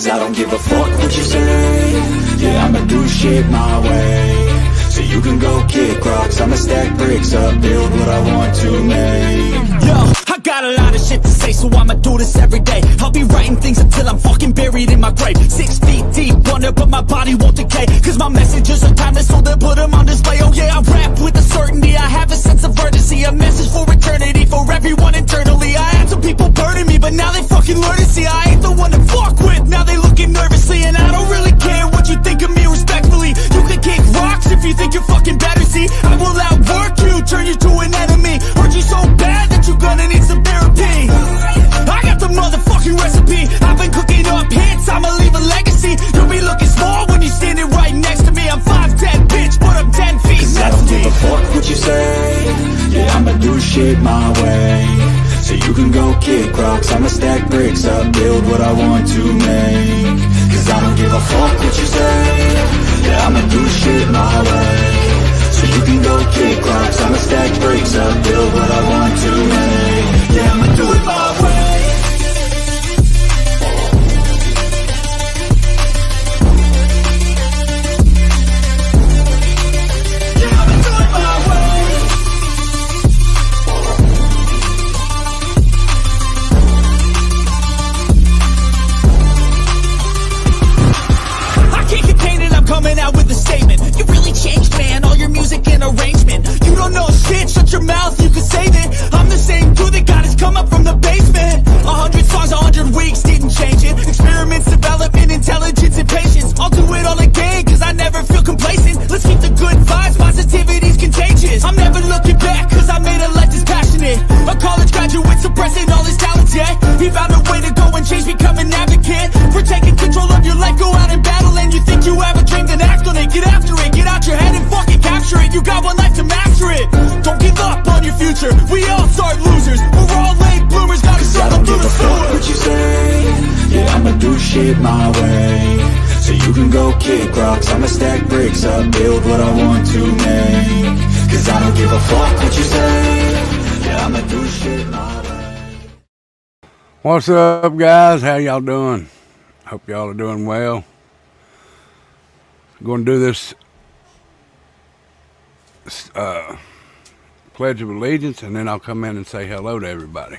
Cause I don't give a fuck what you say. Yeah, I'ma do shit my way. So you can go kick rocks, I'ma stack bricks up, build what I want to make. Yo, I got a lot of shit to say, so I'ma do this every day. I'll be writing things until I'm fucking buried in my grave. 6 feet deep under, but my body won't decay. Cause my messages are timeless, so they'll put them on display. Oh yeah, I rap with a certainty, I have a sense of urgency. A message for eternity, for everyone internally. I had some people burning me, but now they fucking learn to see I ain't the one to fuck with, now they looking nervously. And I don't really care what you think of me respectfully. You can kick rocks if you think you're fucking better, see. I will outwork you, turn you to an enemy. Hurt you so bad that you're gonna need some therapy. I got the motherfucking recipe. I've been cooking up hits, I'ma leave a legacy. You'll be looking small when you're standing right next to me. I'm 5'10", bitch, but I'm 10 feet. Cause I don't give a fuck what you say. Yeah, I'ma do shit my way. So you can go kick rocks, I'ma stack bricks up, build what I want to make. Cause I don't give a fuck what you say. Yeah, I'ma do shit my way. So you can go kick rocks, I'ma stack bricks up, build what I want to make. Yeah, I'ma do it my way. Coming out with a statement. You really changed, man, all your music and arrangement. You don't know shit, shut your mouth, you can save it. I'm the same dude that got his come up from the basement. 100 songs, 100 weeks, didn't change it. Experiments, development, intelligence, and patience. I'll do it all again, cause I never feel complacent. Let's keep the good vibes, positivity's contagious. I'm never looking back, cause I made a life that's passionate. A college graduate suppressing all his talents, yeah. He found a way to go and change, become an advocate. For taking control of your life, go out and battle. And you think you have a dream, then act on it, get after it, get out your head and fucking capture it. You got one life to master it. Don't give up on your future. We all start losers. We're all late bloomers, gotta struggle through the sewer. What you say? Yeah, I'ma do shit my way. So you can go kick rocks, I'ma stack bricks up, build what I want to make. Cause I don't give a fuck what you say. Yeah, I'ma do shit my way. What's up, guys? How y'all doing? Hope y'all are doing well. Going to do this Pledge of Allegiance, and then I'll come in and say hello to everybody.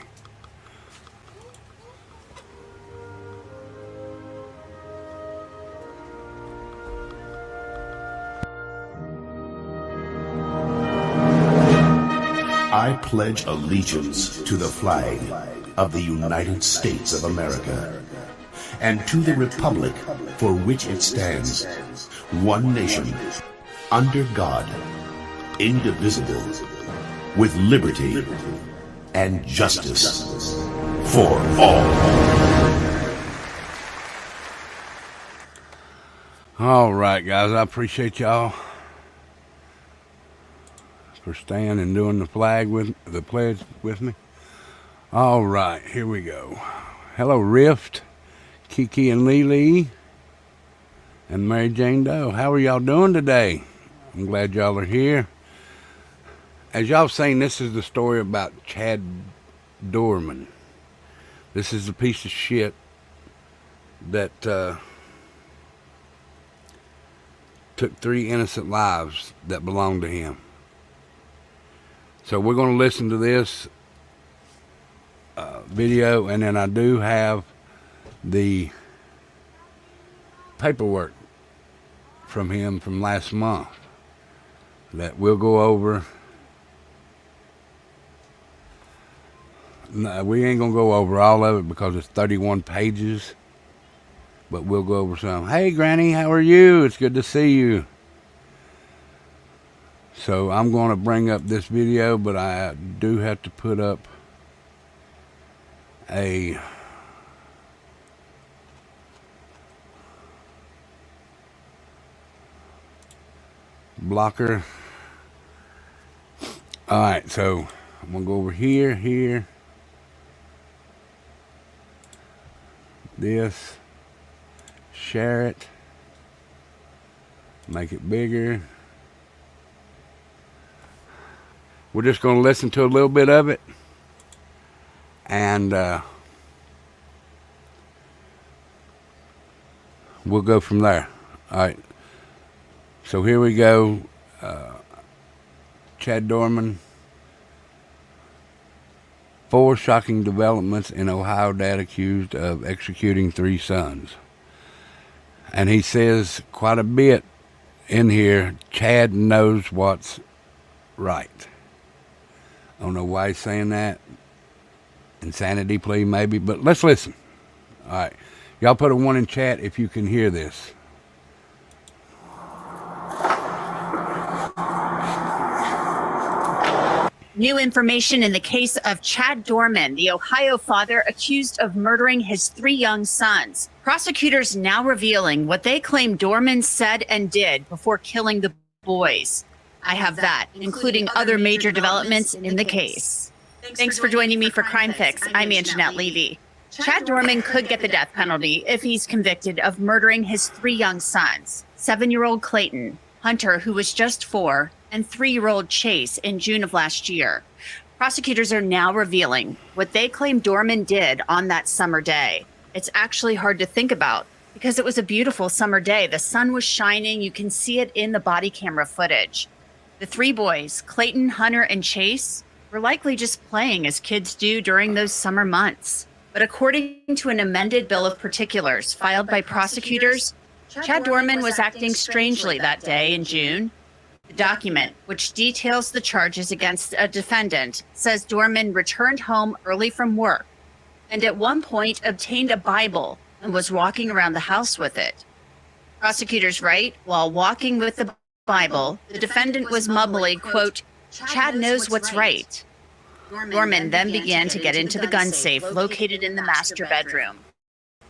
I pledge allegiance to the flag of the United States of America and to the republic for which it stands, one nation, under God, indivisible, with liberty and justice for all. All right, guys, I appreciate y'all for staying and doing the pledge with me. All right, here we go. Hello, Rift, Kiki and Lily, and Mary Jane Doe. How are y'all doing today? I'm glad y'all are here. As y'all seen, this is the story about Chad Dorman. This is a piece of shit that took 3 innocent lives that belonged to him. So we're going to listen to this video, and then I do have the paperwork from him from last month that we'll go over. No, we ain't gonna go over all of it because it's 31 pages, but we'll go over some. Hey Granny, how are you? It's good to see you. So I'm going to bring up this video, but I do have to put up a blocker. All right, so I'm gonna go over here, this, share it, make it bigger. We're just gonna listen to a little bit of it, and we'll go from there. All right. So here we go. Chad Dorman. 4 shocking developments in Ohio dad accused of executing 3 sons. And he says quite a bit in here, Chad knows what's right. I don't know why he's saying that. Insanity plea maybe, but let's listen. All right. Y'all put a 1 in chat if you can hear this. New information in the case of Chad Dorman, the Ohio father accused of murdering his 3 young sons. Prosecutors now revealing what they claim Dorman said and did before killing the boys. I have that, including other major developments in the case. Thanks for joining me for Crime Fix. I'm Anjanette Levy. Chad Dorman could get the death penalty if he's convicted of murdering his 3 young sons, 7-year-old Clayton, Hunter, who was just 4, and 3-year-old Chase in June of last year. Prosecutors are now revealing what they claim Dorman did on that summer day. It's actually hard to think about because it was a beautiful summer day. The sun was shining. You can see it in the body camera footage. The 3 boys, Clayton, Hunter, and Chase, were likely just playing as kids do during those summer months. But according to an amended bill of particulars filed by prosecutors, Chad Dorman was acting strangely that day in June. The document, which details the charges against a defendant, says Dorman returned home early from work and at one point obtained a Bible and was walking around the house with it. Prosecutors write, while walking with the Bible, the defendant was mumbling, quote, "Chad knows what's right." Dorman then began to get into the gun safe located in the master bedroom.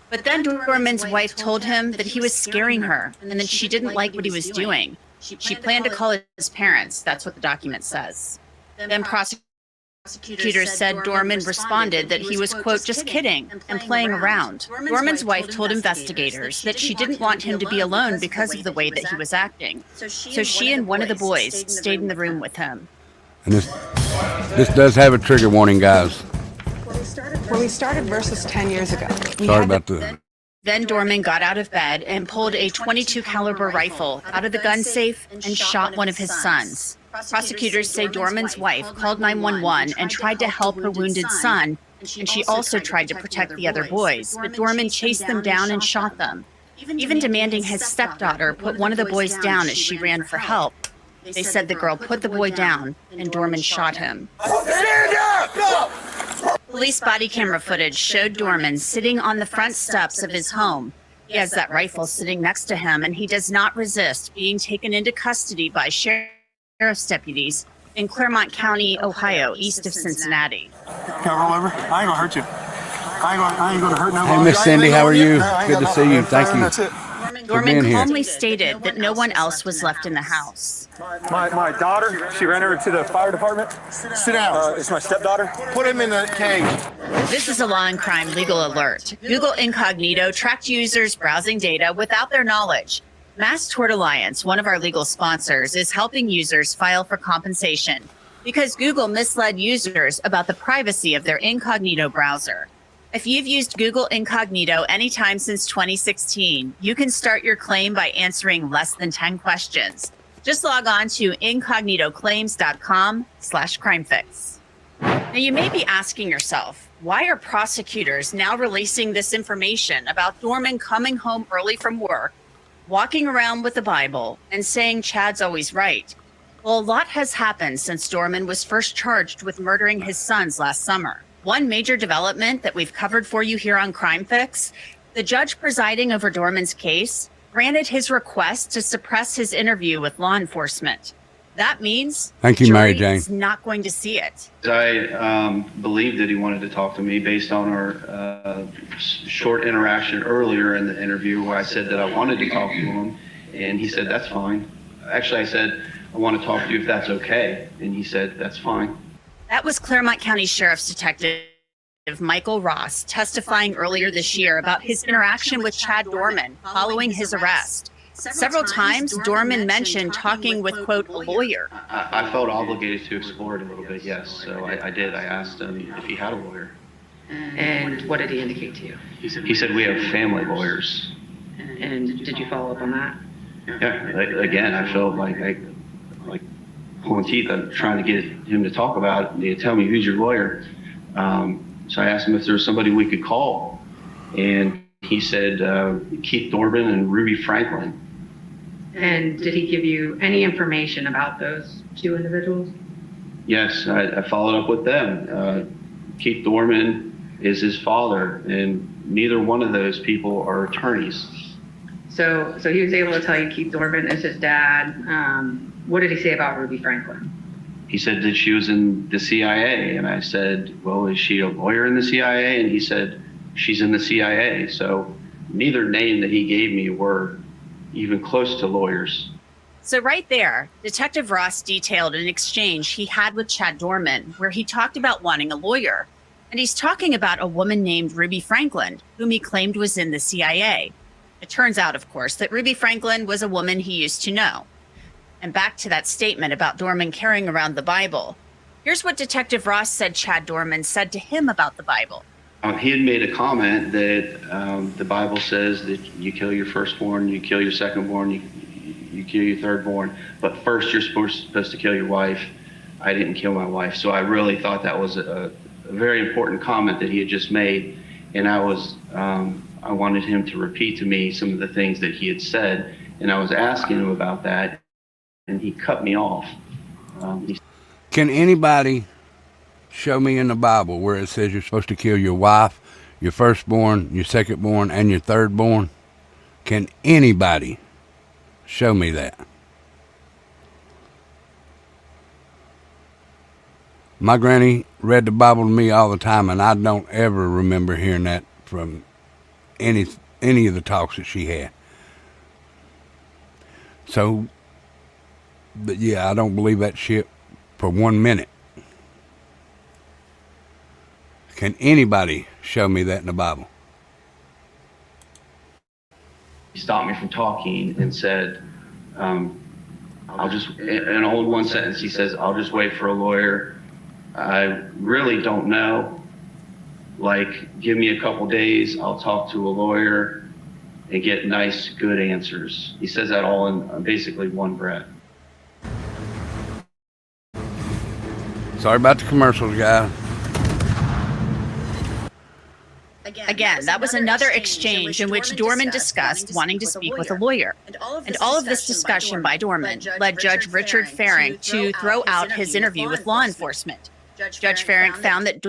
But then Dorman's wife told him that he was scaring her and that she didn't like what he was doing. She planned to call his parents. That's what the document says. Then prosecutors said Dorman responded that he was, quote, "just kidding and playing around." Dorman's wife told investigators that she didn't want him to be alone because of the way that he was acting. So she and one of the boys stayed in the room with him. And this does have a trigger warning, guys. When we started Versus 10 years ago, Sorry about the... Then Dorman got out of bed and pulled a .22 caliber rifle out of the gun safe and shot one of his sons. Prosecutors say Dorman's wife called 911 and tried to help her wounded son, and she also tried to protect the other boys, but Dorman chased them down and shot them, even demanding his stepdaughter put one of the boys down as she ran for help. They said the girl put the boy down, and Dorman shot him. Stand up! Police body camera footage showed Dorman sitting on the front steps of his home. He has that rifle sitting next to him, and he does not resist being taken into custody by sheriff's deputies in Clermont County, Ohio, east of Cincinnati. Can I roll over? I ain't gonna hurt you. I ain't gonna hurt nobody. Hey, Miss Cindy, how are you? Good to see you. Thank you. That's it. Dorman calmly stated that no one else was left in the house. My daughter, she ran over to the fire department. Sit down. It's my stepdaughter. Put him in the cage. This is a law and crime legal alert. Google Incognito tracked users' browsing data without their knowledge. Mass Tort Alliance, one of our legal sponsors, is helping users file for compensation because Google misled users about the privacy of their incognito browser. If you've used Google Incognito anytime since 2016, you can start your claim by answering less than 10 questions. Just log on to incognitoclaims.com/crimefix. Now, you may be asking yourself, why are prosecutors now releasing this information about Dorman coming home early from work, walking around with the Bible, and saying Chad's always right? Well, a lot has happened since Dorman was first charged with murdering his sons last summer. One major development that we've covered for you here on Crime Fix, the judge presiding over Dorman's case granted his request to suppress his interview with law enforcement. That means Thank you, Mary Jane. is not going to see it. I believed that he wanted to talk to me based on our short interaction earlier in the interview where I said that I wanted to talk to him, and he said, that's fine. Actually, I said, I want to talk to you if that's okay, and he said, that's fine. That was Clermont County Sheriff's Detective Michael Ross testifying earlier this year about his interaction with Chad Dorman following his arrest. Several times, Dorman mentioned talking with, quote, a lawyer. I felt obligated to explore it a little bit, yes. So I did. I asked him if he had a lawyer. And what did he indicate to you? He said we have family lawyers. And did you follow up on that? Yeah, again, I felt like pulling teeth. I'm trying to get him to talk about it. They tell me, who's your lawyer? So I asked him if there was somebody we could call. And he said, Keith Dorman and Ruby Franklin. And did he give you any information about those two individuals? Yes, I followed up with them. Keith Dorman is his father, and neither one of those people are attorneys. So he was able to tell you Keith Dorman is his dad. What did he say about Ruby Franklin? He said that she was in the CIA, and I said, well, is she a lawyer in the CIA? And he said, she's in the CIA. So neither name that he gave me were even close to lawyers. So right there, Detective Ross detailed an exchange he had with Chad Dorman where he talked about wanting a lawyer. And he's talking about a woman named Ruby Franklin, whom he claimed was in the CIA. It turns out, of course, that Ruby Franklin was a woman he used to know. And back to that statement about Dorman carrying around the Bible. Here's what Detective Ross said Chad Dorman said to him about the Bible. He had made a comment that the Bible says that you kill your firstborn, you kill your secondborn, you kill your thirdborn, but first you're supposed to kill your wife. I didn't kill my wife. So I really thought that was a very important comment that he had just made. And I wanted him to repeat to me some of the things that he had said. And I was asking him about that, and he cut me off. Can anybody show me in the Bible where it says you're supposed to kill your wife, your firstborn, your secondborn, and your thirdborn? Can anybody show me that? My granny read the Bible to me all the time, and I don't ever remember hearing that from any of the talks that she had. So, but yeah, I don't believe that shit for 1 minute. Can anybody show me that in the Bible? He stopped me from talking and said, I'll just, in all one sentence, he says, I'll just wait for a lawyer. I really don't know. Like, give me a couple days, I'll talk to a lawyer and get nice, good answers. He says that all in basically one breath. Sorry about the commercials, guys. Again, that was another exchange in which Dorman discussed wanting to speak with a lawyer. And all of this discussion by Dorman led Judge Richard Ferenc to throw out his interview with law enforcement. Judge Ferenc found that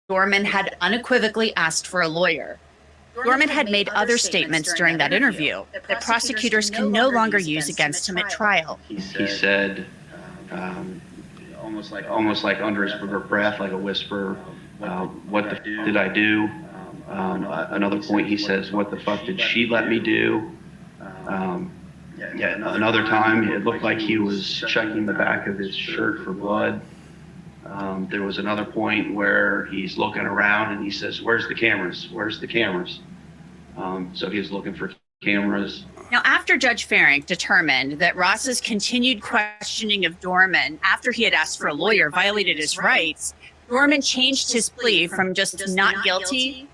Dorman had unequivocally asked for a lawyer. Dorman had made other statements during that interview that prosecutors can no longer use against him at trial. He said, almost like under his breath, like a whisper, what the f did I do? Another point, he says, what the fuck did she let me do? Another time, it looked like he was checking the back of his shirt for blood. There was another point where he's looking around and he says, where's the cameras? Where's the cameras? So he was looking for cameras. Now, after Judge Ferenc determined that Ross's continued questioning of Dorman after he had asked for a lawyer violated his rights, Dorman changed his plea from just not guilty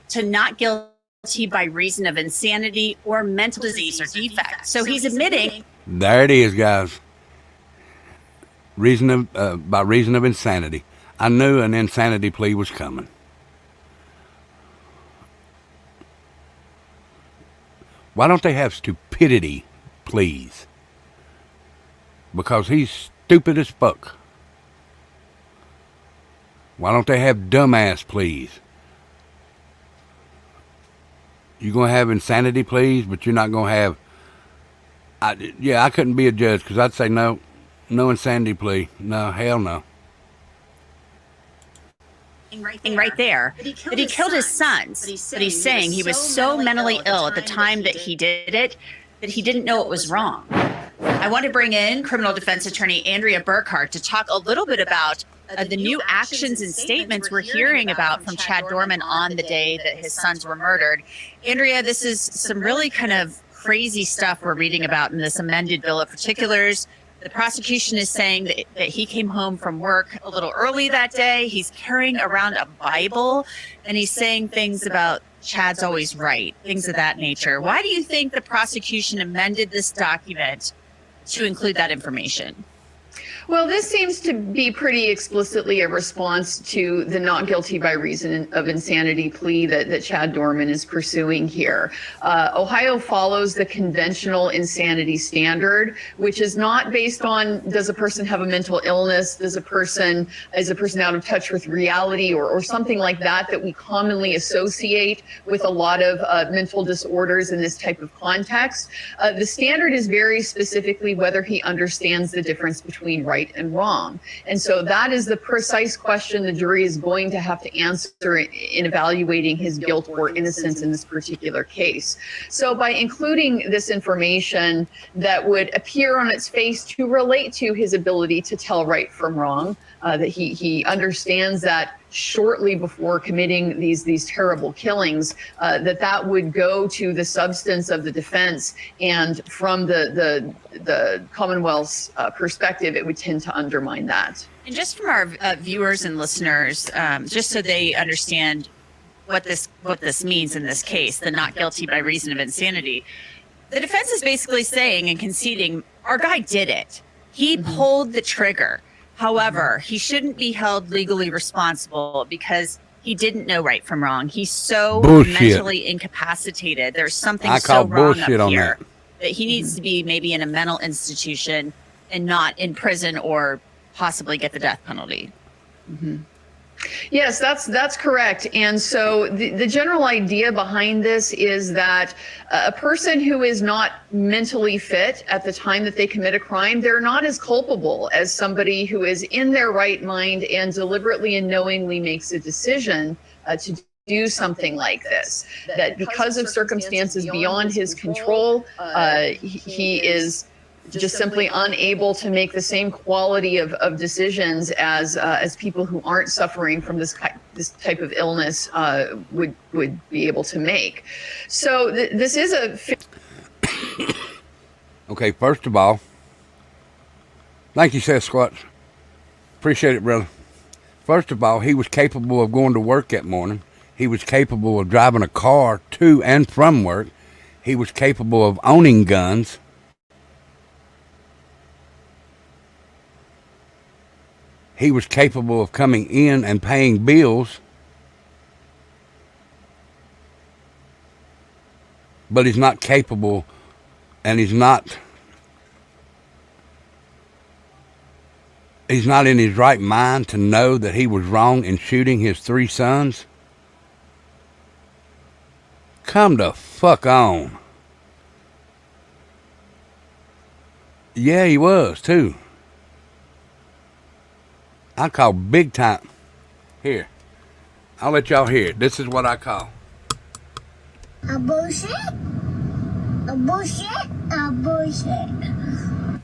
to not guilty by reason of insanity or mental disease or defect. So he's admitting. There it is, guys. By reason of insanity. I knew an insanity plea was coming. Why don't they have stupidity pleas? Because he's stupid as fuck. Why don't they have dumbass pleas? You're going to have insanity pleas, but you're not going to have... I couldn't be a judge because I'd say no insanity plea. No, hell no. Right there, that he killed his sons, but he's saying he was so mentally ill at the time that he did it that he didn't know it was wrong. I want to bring in criminal defense attorney Andrea Burkhart to talk a little bit about the new actions and statements we're hearing about from Chad Dorman on the day that his sons were murdered. Andrea, this is some really kind of crazy stuff we're reading about in this amended bill of particulars. The prosecution is saying that he came home from work a little early that day. He's carrying around a Bible, and he's saying things about Chad's always right, things of that nature. Why do you think the prosecution amended this document to include that information? Well, this seems to be pretty explicitly a response to the not guilty by reason of insanity plea that Chad Dorman is pursuing here. Ohio follows the conventional insanity standard, which is not based on does a person have a mental illness, is a person out of touch with reality, or something like that we commonly associate with a lot of mental disorders in this type of context. The standard is very specifically whether he understands the difference between right and wrong. And so that is the precise question the jury is going to have to answer in evaluating his guilt or innocence in this particular case. So by including this information that would appear on its face to relate to his ability to tell right from wrong, that he understands that shortly before committing these terrible killings, that would go to the substance of the defense, and from the Commonwealth's perspective, it would tend to undermine that. And just from our viewers and listeners, just so they understand what this means in this case, the not guilty by reason of insanity, the defense is basically saying and conceding, our guy did it. He pulled the trigger. However, he shouldn't be held legally responsible because he didn't know right from wrong. He's so mentally incapacitated. There's something so wrong up here that he needs to be maybe in a mental institution and not in prison or possibly get the death penalty. Yes, that's correct. And so the general idea behind this is that a person who is not mentally fit at the time that they commit a crime, they're not as culpable as somebody who is in their right mind and deliberately and knowingly makes a decision to do something like this. That because of circumstances beyond his control, he is just simply unable to make the same quality of decisions as people who aren't suffering from this type of illness would be able to make. So this is a... Okay, first of all, thank you, Sasquatch. Appreciate it, brother. First of all, he was capable of going to work that morning. He was capable of driving a car to and from work. He was capable of owning guns. He was capable of coming in and paying bills, but he's not capable, and he's not in his right mind to know that he was wrong in shooting his 3 sons. Come the fuck on. Yeah, he was too. I call big time. Here, I'll let y'all hear it. This is what I call. A bullshit. A bullshit. A bullshit.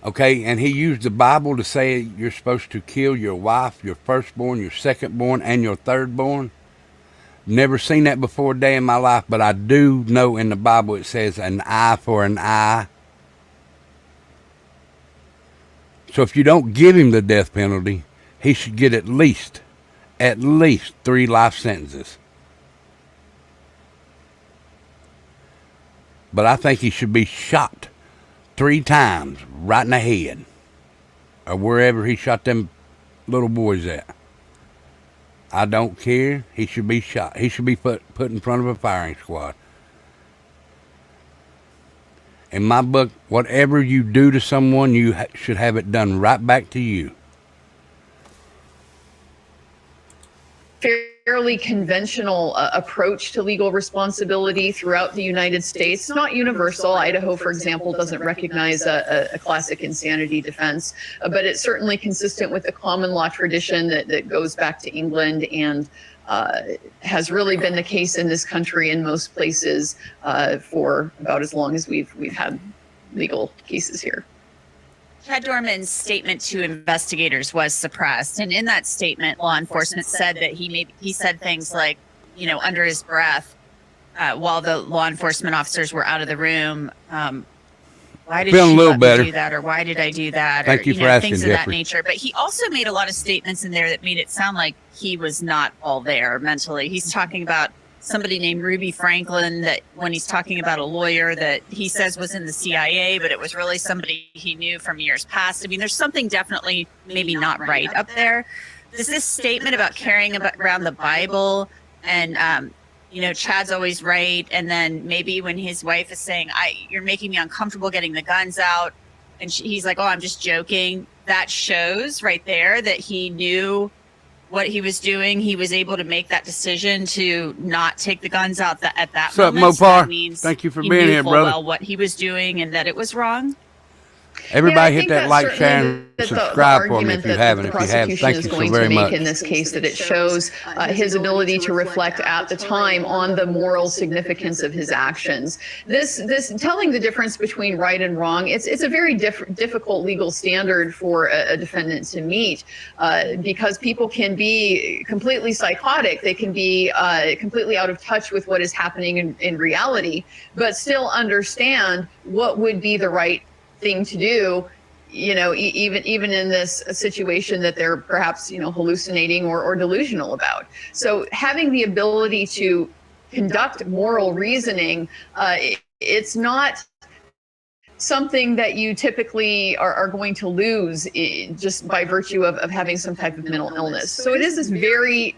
Okay, and he used the Bible to say you're supposed to kill your wife, your firstborn, your secondborn, and your thirdborn. Never seen that before a day in my life, but I do know in the Bible it says an eye for an eye. So if you don't give him the death penalty, he should get at least 3 life sentences. But I think he should be shot 3 times right in the head, or wherever he shot them little boys at. I don't care. He should be shot. He should be put in front of a firing squad. In my book, whatever you do to someone, you should have it done right back to you. Fairly conventional approach to legal responsibility throughout the United States. Not universal. Idaho, for example, doesn't recognize a classic insanity defense, but it's certainly consistent with the common law tradition that goes back to England and has really been the case in this country in most places for about as long as we've had legal cases here. Chad Dorman's statement to investigators was suppressed, and in that statement, law enforcement said that he said things like, under his breath, while the law enforcement officers were out of the room. Why did Feeling she a little let better. me do that, or why did I do that? Thank or, you for asking, things of that Jeffrey. nature. But he also made a lot of statements in there that made it sound like he was not all there mentally. He's talking about somebody named Ruby Franklin, that when he's talking about a lawyer that he says was in the CIA, but it was really somebody he knew from years past. I mean, there's something definitely maybe not right up there. There's this statement about carrying around the Bible and, Chad's always right. And then maybe when his wife is saying, you're making me uncomfortable getting the guns out. And he's like, oh, I'm just joking. That shows right there that he knew what he was doing. He was able to make that decision to not take the guns out at that What's up, moment. So Mopar? that means Thank you for he being knew here, full brother. well what he was doing and that it was wrong. Everybody I hit think that that's like, share, certainly and the subscribe for me argument if you that haven't. the If you have, prosecution thank is you so going very to make much. in this case, that it shows his ability to reflect at the time on the moral significance of his actions. This telling the difference between right and wrong, it's a very difficult legal standard for a defendant to meet, because people can be completely psychotic. They can be completely out of touch with what is happening in reality, but still understand what would be the right thing to do, even in this situation that they're perhaps, hallucinating or delusional about. So having the ability to conduct moral reasoning, it's not something that you typically are going to lose just by virtue of having some type of mental illness. So it is this very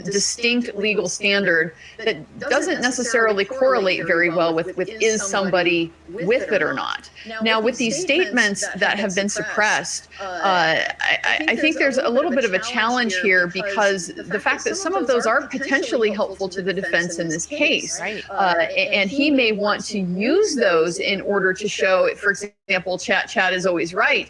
distinct legal standard that doesn't necessarily correlate very well with is somebody with it or not. Now, with these statements that have been suppressed, I think there's a little bit of a challenge here, because the fact that some of those are potentially helpful to the defense in this case, and he may want to use those in order to show, for example, Chad is always right.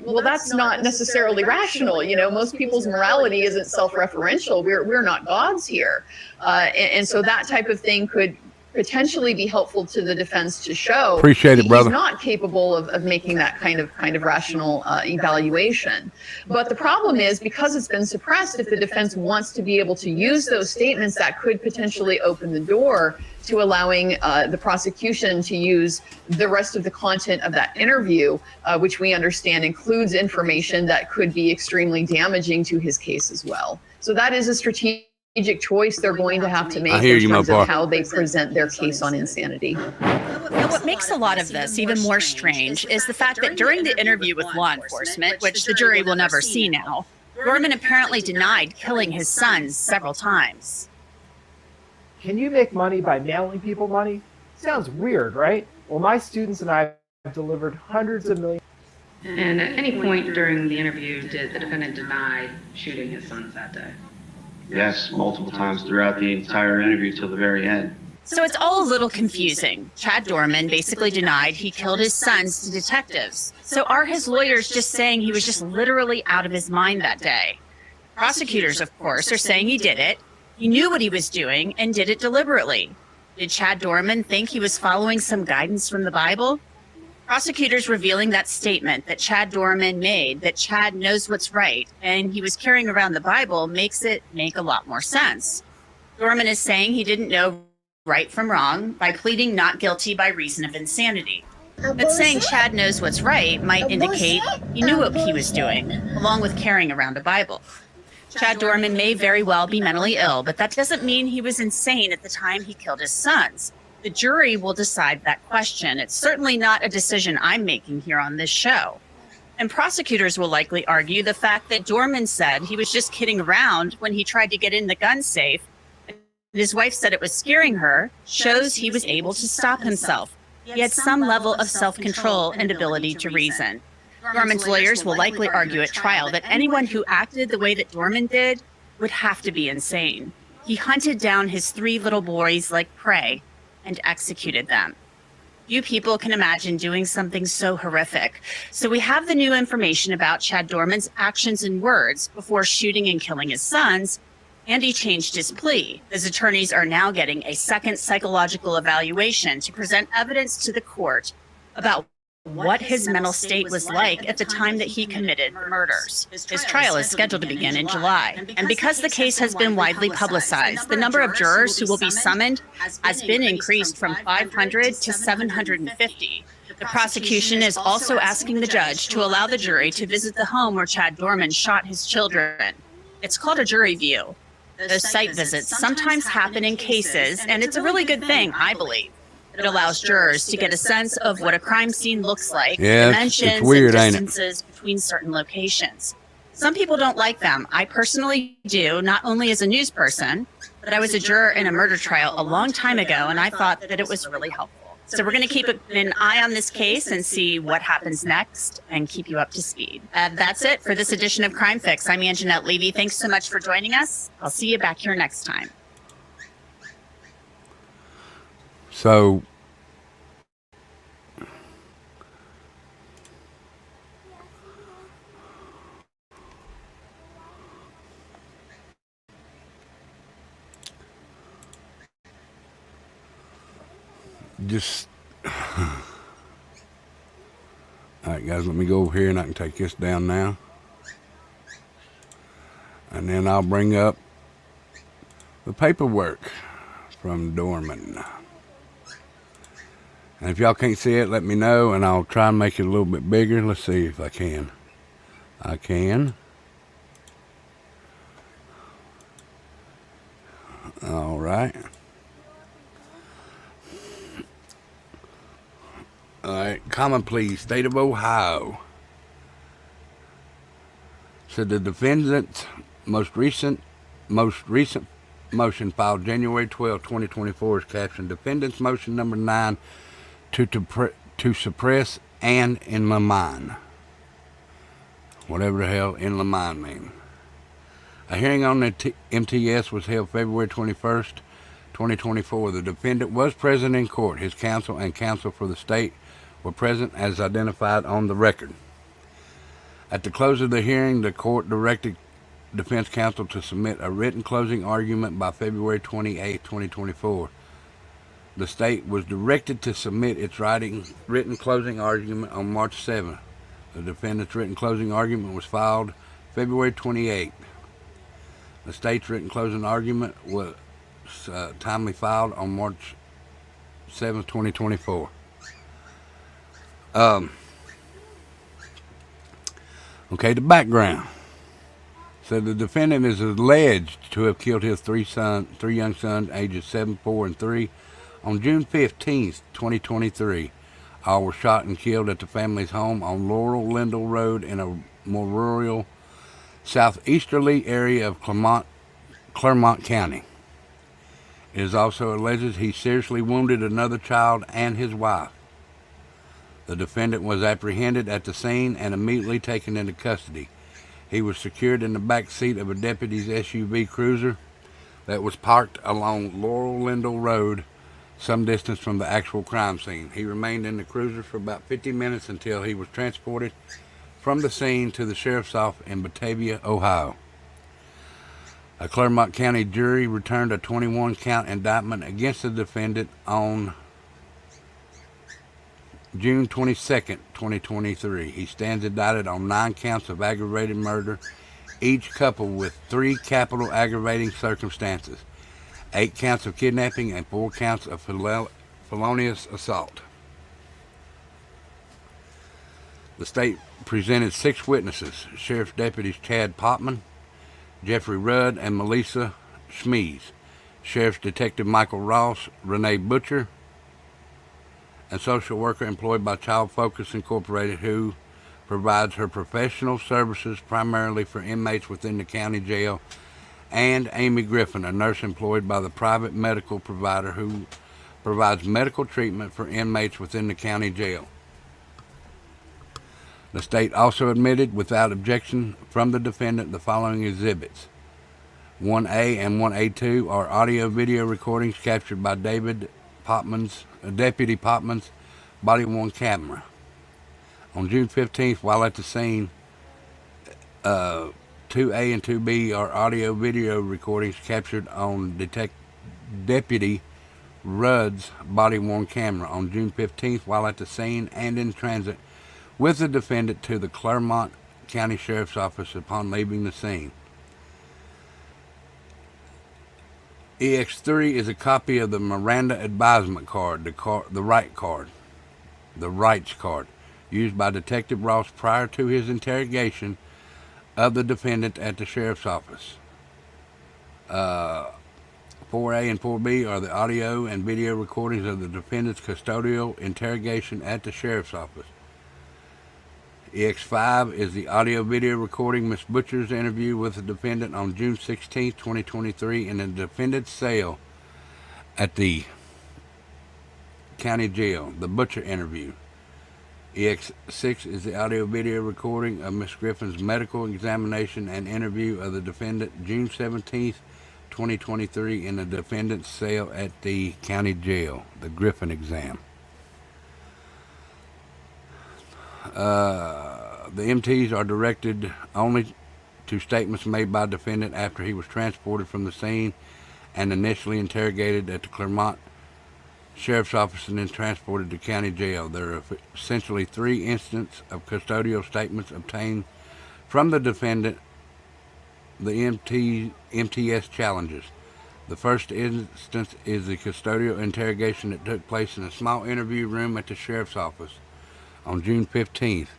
Well, that's not necessarily rational. Most people's morality isn't self-referential. We're not gods here. And so that type of thing could potentially be helpful to the defense to show Appreciate it, brother. he's not capable of making that kind of rational evaluation. But the problem is, because it's been suppressed, if the defense wants to be able to use those statements, that could potentially open the door to allowing the prosecution to use the rest of the content of that interview, which we understand includes information that could be extremely damaging to his case as well. So that is a strategic choice they're going to have to make in terms of how they present their case on insanity. Now, what makes a lot of this even more strange is the fact that during the interview with law enforcement, which the jury will never see now, Dorman apparently denied killing his sons several times. Can you make money by mailing people money? Sounds weird, right? Well, my students and I have delivered hundreds of millions. And at any point during the interview, did the defendant deny shooting his sons that day? Yes, multiple times throughout the entire interview till the very end. So it's all a little confusing. Chad Dorman basically denied he killed his sons to detectives. So are his lawyers just saying he was just literally out of his mind that day? Prosecutors, of course, are saying he did it. He knew what he was doing and did it deliberately. Did Chad Dorman think he was following some guidance from the Bible? Prosecutors revealing that statement that Chad Dorman made, that Chad knows what's right, and he was carrying around the Bible, makes it make a lot more sense. Dorman is saying he didn't know right from wrong by pleading not guilty by reason of insanity. But saying Chad knows what's right might indicate he knew what he was doing, along with carrying around a Bible. Chad Dorman may very well be mentally ill, but that doesn't mean he was insane at the time he killed his sons. The jury will decide that question. It's certainly not a decision I'm making here on this show. And prosecutors will likely argue the fact that Dorman said he was just kidding around when he tried to get in the gun safe, and his wife said it was scaring her, shows he was able to stop himself. He had some level of self-control and ability to reason. Dorman's lawyers will likely argue at trial that anyone who acted the way that Dorman did would have to be insane. He hunted down his 3 little boys like prey and executed them. Few people can imagine doing something so horrific. So we have the new information about Chad Dorman's actions and words before shooting and killing his sons, and he changed his plea. His attorneys are now getting a second psychological evaluation to present evidence to the court about what his mental state was like at the time that he committed the murders. His trial is scheduled to begin in July. And because the case has been widely publicized, the number of jurors who will be summoned has been increased from 500 to 750. The prosecution is also asking the judge to allow the jury to visit the home where Chad Dorman shot his children. It's called a jury view. Those site visits sometimes happen in cases, and it's a really good thing, I believe. It allows jurors to get a sense of what a crime scene looks like, dimensions it's weird, and ain't it? distances between certain locations. Some people don't like them. I personally do, not only as a news person, but I was a juror in a murder trial a long time ago, and I thought that it was really helpful. So we're going to keep an eye on this case and see what happens next and keep you up to speed. That's it for this edition of Crime Fix. I'm Anjanette Levy. Thanks so much for joining us. I'll see you back here next time. So, just all right, guys, let me go over here and I can take this down now, and then I'll bring up the paperwork from Dorman. And if y'all can't see it, let me know and I'll try and make it a little bit bigger. Let's see if I can. I can. All right. All right, comment please. State of Ohio. Said the defendant's most recent motion filed January 12, 2024 is captioned Defendant's Motion Number 9 to suppress and in my mind. Whatever the hell in my mind means. A hearing on the MTS was held February 21st, 2024. The defendant was present in court. His counsel and counsel for the state were present as identified on the record. At the close of the hearing, the court directed defense counsel to submit a written closing argument by February 28, 2024. The state was directed to submit its written closing argument on March 7th. The defendant's written closing argument was filed February 28th. The state's written closing argument was timely filed on March 7th, 2024. Okay, the background. So the defendant is alleged to have killed his three young sons, ages 7, 4, and 3, on June 15th, 2023. All were shot and killed at the family's home on Laurel Lindell Road in a more rural, southeasterly area of Clermont County. It is also alleged he seriously wounded another child and his wife. The defendant was apprehended at the scene and immediately taken into custody. He was secured in the back seat of a deputy's SUV cruiser that was parked along Laurel Lindell Road, some distance from the actual crime scene. He remained in the cruiser for about 50 minutes until he was transported from the scene to the sheriff's office in Batavia, Ohio. A Clermont County jury returned a 21-count indictment against the defendant on June 22nd, 2023. He stands indicted on 9 counts of aggravated murder, each coupled with 3 capital aggravating circumstances, 8 counts of kidnapping, and 4 counts of felonious assault. The state presented 6 witnesses, Sheriff's Deputies Chad Popman, Jeffrey Rudd, and Melissa Schmees, Sheriff's Detective Michael Ross, Renee Butcher, and social worker employed by Child Focus Incorporated, who provides her professional services primarily for inmates within the county jail, and Amy Griffin, a nurse employed by the private medical provider who provides medical treatment for inmates within the county jail. The state also admitted without objection from the defendant the following exhibits. 1A and 1A2 are audio-video recordings captured by Deputy Popman's body-worn camera. On June 15th, while at the scene, 2A and 2B are audio-video recordings captured on Deputy Rudd's body-worn camera on June 15th while at the scene and in transit with the defendant to the Clermont County Sheriff's Office upon leaving the scene. EX3 is a copy of the Miranda advisement card, the rights card, used by Detective Ross prior to his interrogation of the defendant at the Sheriff's Office. 4A and 4B are the audio and video recordings of the defendant's custodial interrogation at the Sheriff's Office. EX5 is the audio-video recording Ms. Butcher's interview with the defendant on June 16, 2023 in the defendant's cell at the county jail, the Butcher interview. EX6 is the audio-video recording of Ms. Griffin's medical examination and interview of the defendant June 17, 2023 in the defendant's cell at the county jail, the Griffin exam. The MTs are directed only to statements made by defendant after he was transported from the scene and initially interrogated at the Clermont Sheriff's Office and then transported to county jail. There are essentially 3 instances of custodial statements obtained from the defendant the MTS challenges. The first instance is the custodial interrogation that took place in a small interview room at the Sheriff's Office on June 15th,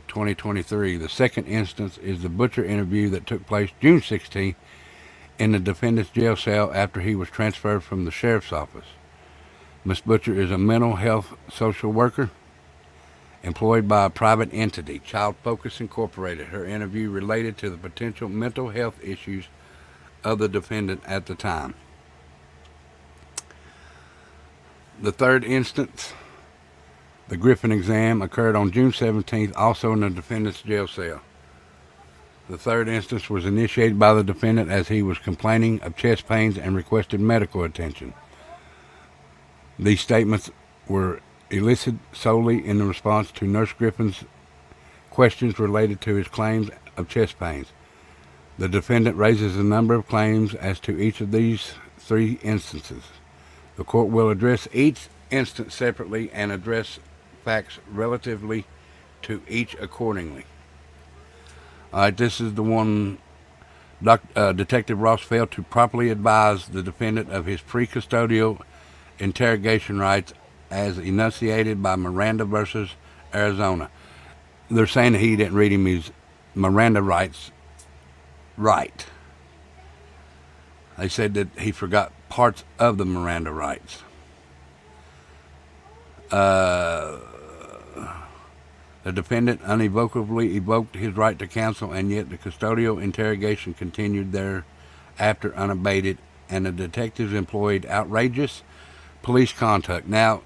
2023. The second instance is the Butcher interview that took place June 16th in the defendant's jail cell after he was transferred from the Sheriff's Office. Ms. Butcher is a mental health social worker employed by a private entity, Child Focus Incorporated. Her interview related to the potential mental health issues of the defendant at the time. The third instance, the Griffin exam, occurred on June 17th, also in the defendant's jail cell. The third instance was initiated by the defendant as he was complaining of chest pains and requested medical attention. These statements were elicited solely in response to Nurse Griffin's questions related to his claims of chest pains. The defendant raises a number of claims as to each of these 3 instances. The court will address each instance separately and address facts relatively to each accordingly. All right, this is the one. Detective Ross failed to properly advise the defendant of his pre-custodial interrogation rights as enunciated by Miranda versus Arizona. They're saying that he didn't read him his Miranda rights right. They said that he forgot parts of the Miranda rights. The defendant unequivocally evoked his right to counsel, and yet the custodial interrogation continued thereafter unabated, and the detectives employed outrageous police conduct. Now,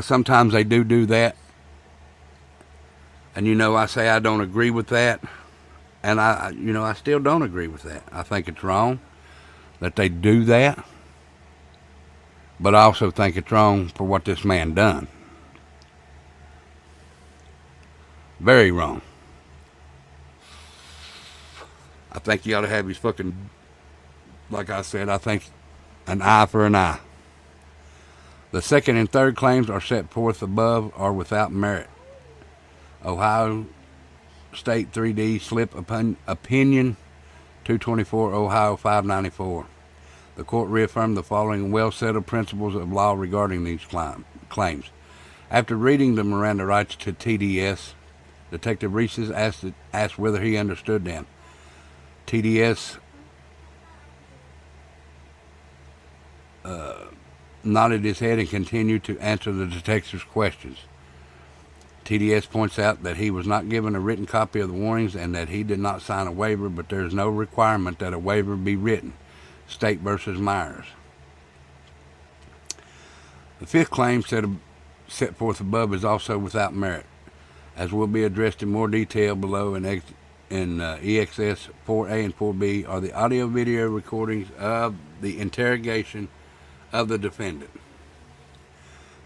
sometimes they do that, and I say I don't agree with that, and I still don't agree with that. I think it's wrong that they do that, but I also think it's wrong for what this man done. Very wrong. I think you ought to have his fucking, like I said, I think an eye for an eye. The second and third claims are set forth above are without merit. Ohio State 3D Slip Opinion 224, Ohio 594. The court reaffirmed the following well-settled principles of law regarding these claims. After reading the Miranda rights to TDS, Detective Reeses asked whether he understood them. TDS nodded his head and continued to answer the detective's questions. TDS points out that he was not given a written copy of the warnings and that he did not sign a waiver, but there is no requirement that a waiver be written. State versus Myers. The fifth claim set forth above is also without merit, as will be addressed in more detail below in EXS 4A and 4B are the audio-video recordings of the interrogation of the defendant.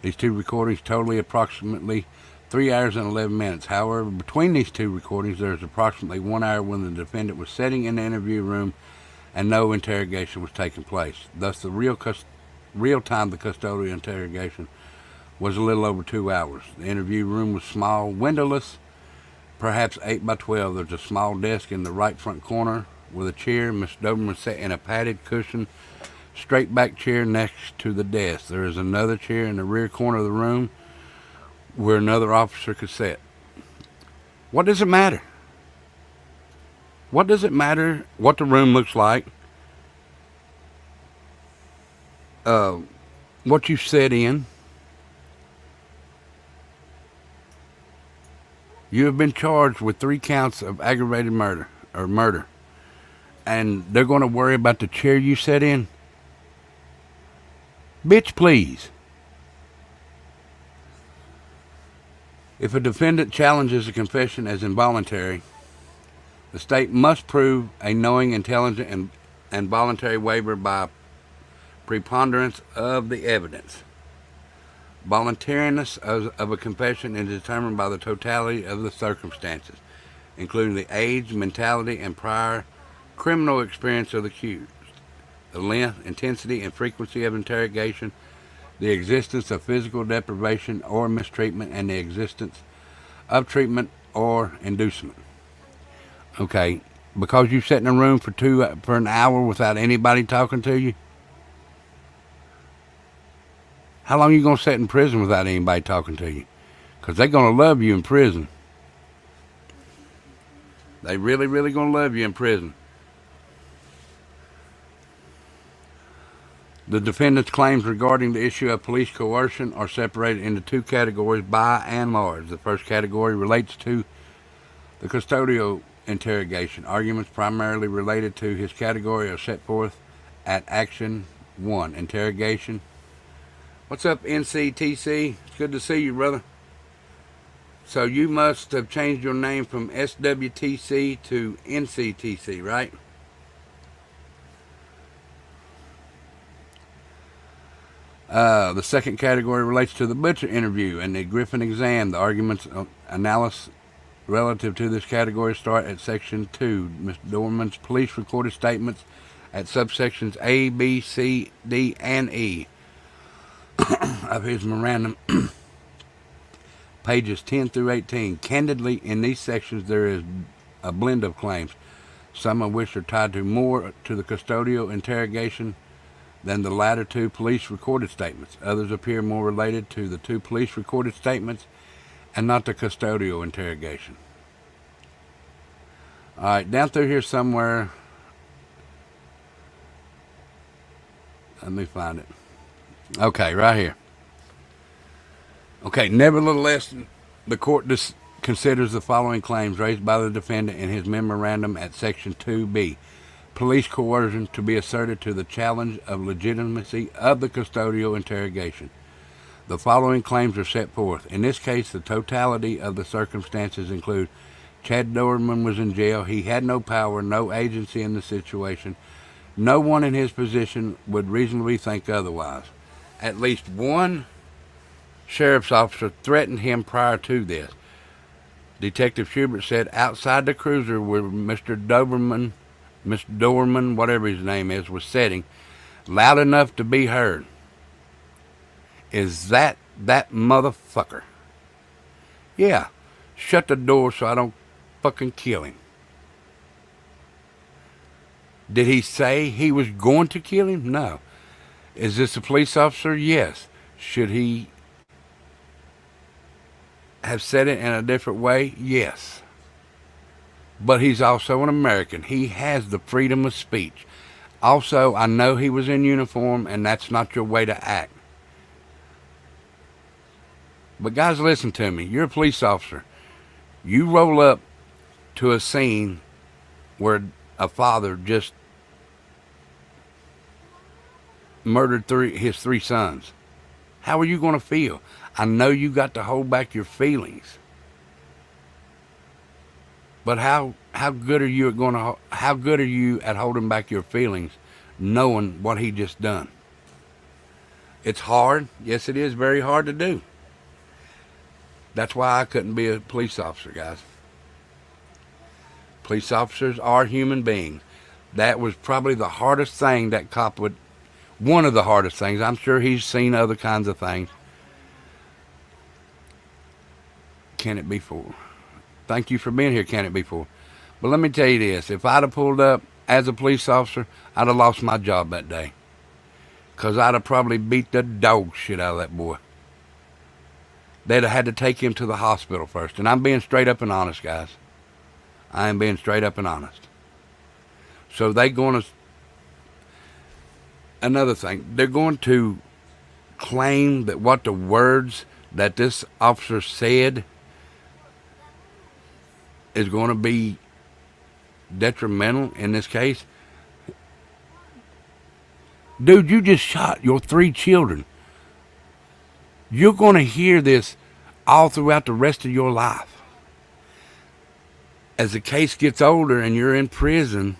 These 2 recordings totally approximately 3 hours and 11 minutes. However, between these 2 recordings, there is approximately 1 hour when the defendant was sitting in the interview room and no interrogation was taking place. Thus, the real time the custodial interrogation was a little over 2 hours. The interview room was small, windowless, perhaps 8 by 12. There's a small desk in the right front corner with a chair. Mr. Doberman sat in a padded cushion, straight back chair next to the desk. There is another chair in the rear corner of the room where another officer could sit. What does it matter? What does it matter what the room looks like? What you sit in? You have been charged with 3 counts of aggravated murder, and they're going to worry about the chair you sat in? Bitch, please. If a defendant challenges a confession as involuntary, the state must prove a knowing, intelligent, and voluntary waiver by preponderance of the evidence. Voluntariness of a confession is determined by the totality of the circumstances, including the age, mentality, and prior criminal experience of the accused, the length, intensity, and frequency of interrogation, the existence of physical deprivation or mistreatment, and the existence of treatment or inducement. Okay, because you sat in a room for an hour without anybody talking to you? How long are you going to sit in prison without anybody talking to you? Because they're going to love you in prison. They really, really going to love you in prison. The defendant's claims regarding the issue of police coercion are separated into 2 categories by and large. The first category relates to the custodial interrogation. Arguments primarily related to his category are set forth at Action 1, Interrogation. What's up, NCTC? It's good to see you, brother. So you must have changed your name from SWTC to NCTC, right? The second category relates to the Butcher interview and the Griffin exam. The arguments analysis relative to this category start at Section 2, Mr. Doberman's police recorded statements at subsections A, B, C, D, and E of his memorandum, pages 10 through 18. Candidly, in these sections there is a blend of claims, some of which are tied to more to the custodial interrogation than the latter 2 police recorded statements. Others appear more related to the 2 police recorded statements and not the custodial interrogation. All right, down through here somewhere, let me find it. Okay, right here. Okay, nevertheless, the court considers the following claims raised by the defendant in his memorandum at Section 2B. Police coercion to be asserted to the challenge of legitimacy of the custodial interrogation. The following claims are set forth. In this case, the totality of the circumstances include Chad Doberman was in jail. He had no power, no agency in the situation. No one in his position would reasonably think otherwise. At least one sheriff's officer threatened him prior to this. Detective Schubert said outside the cruiser where Mr. Doberman, whatever his name is, was sitting, loud enough to be heard. Is that motherfucker? Yeah, shut the door so I don't fucking kill him. Did he say he was going to kill him? No. Is this a police officer? Yes. Should he have said it in a different way? Yes. But he's also an American. He has the freedom of speech. Also, I know he was in uniform, and that's not your way to act. But guys, listen to me. You're a police officer. You roll up to a scene where a father just murdered his 3 sons. How are you going to feel? I know you got to hold back your feelings. But how good are you at holding back your feelings knowing what he just done? It's hard. Yes, it is very hard to do. That's why I couldn't be a police officer, guys. Police officers are human beings. That was probably the hardest thing that cop would one of the hardest things. I'm sure he's seen other kinds of things. Can it be for? Thank you for being here, Can it be for? But let me tell you this. If I'd have pulled up as a police officer, I'd have lost my job that day. Because I'd have probably beat the dog shit out of that boy. They'd have had to take him to the hospital first. And I'm being straight up and honest, guys. I am being straight up and honest. So they're going to... Another thing, they're going to claim that what the words that this officer said is going to be detrimental in this case. Dude, you just shot your 3 children. You're going to hear this all throughout the rest of your life. As the case gets older and you're in prison,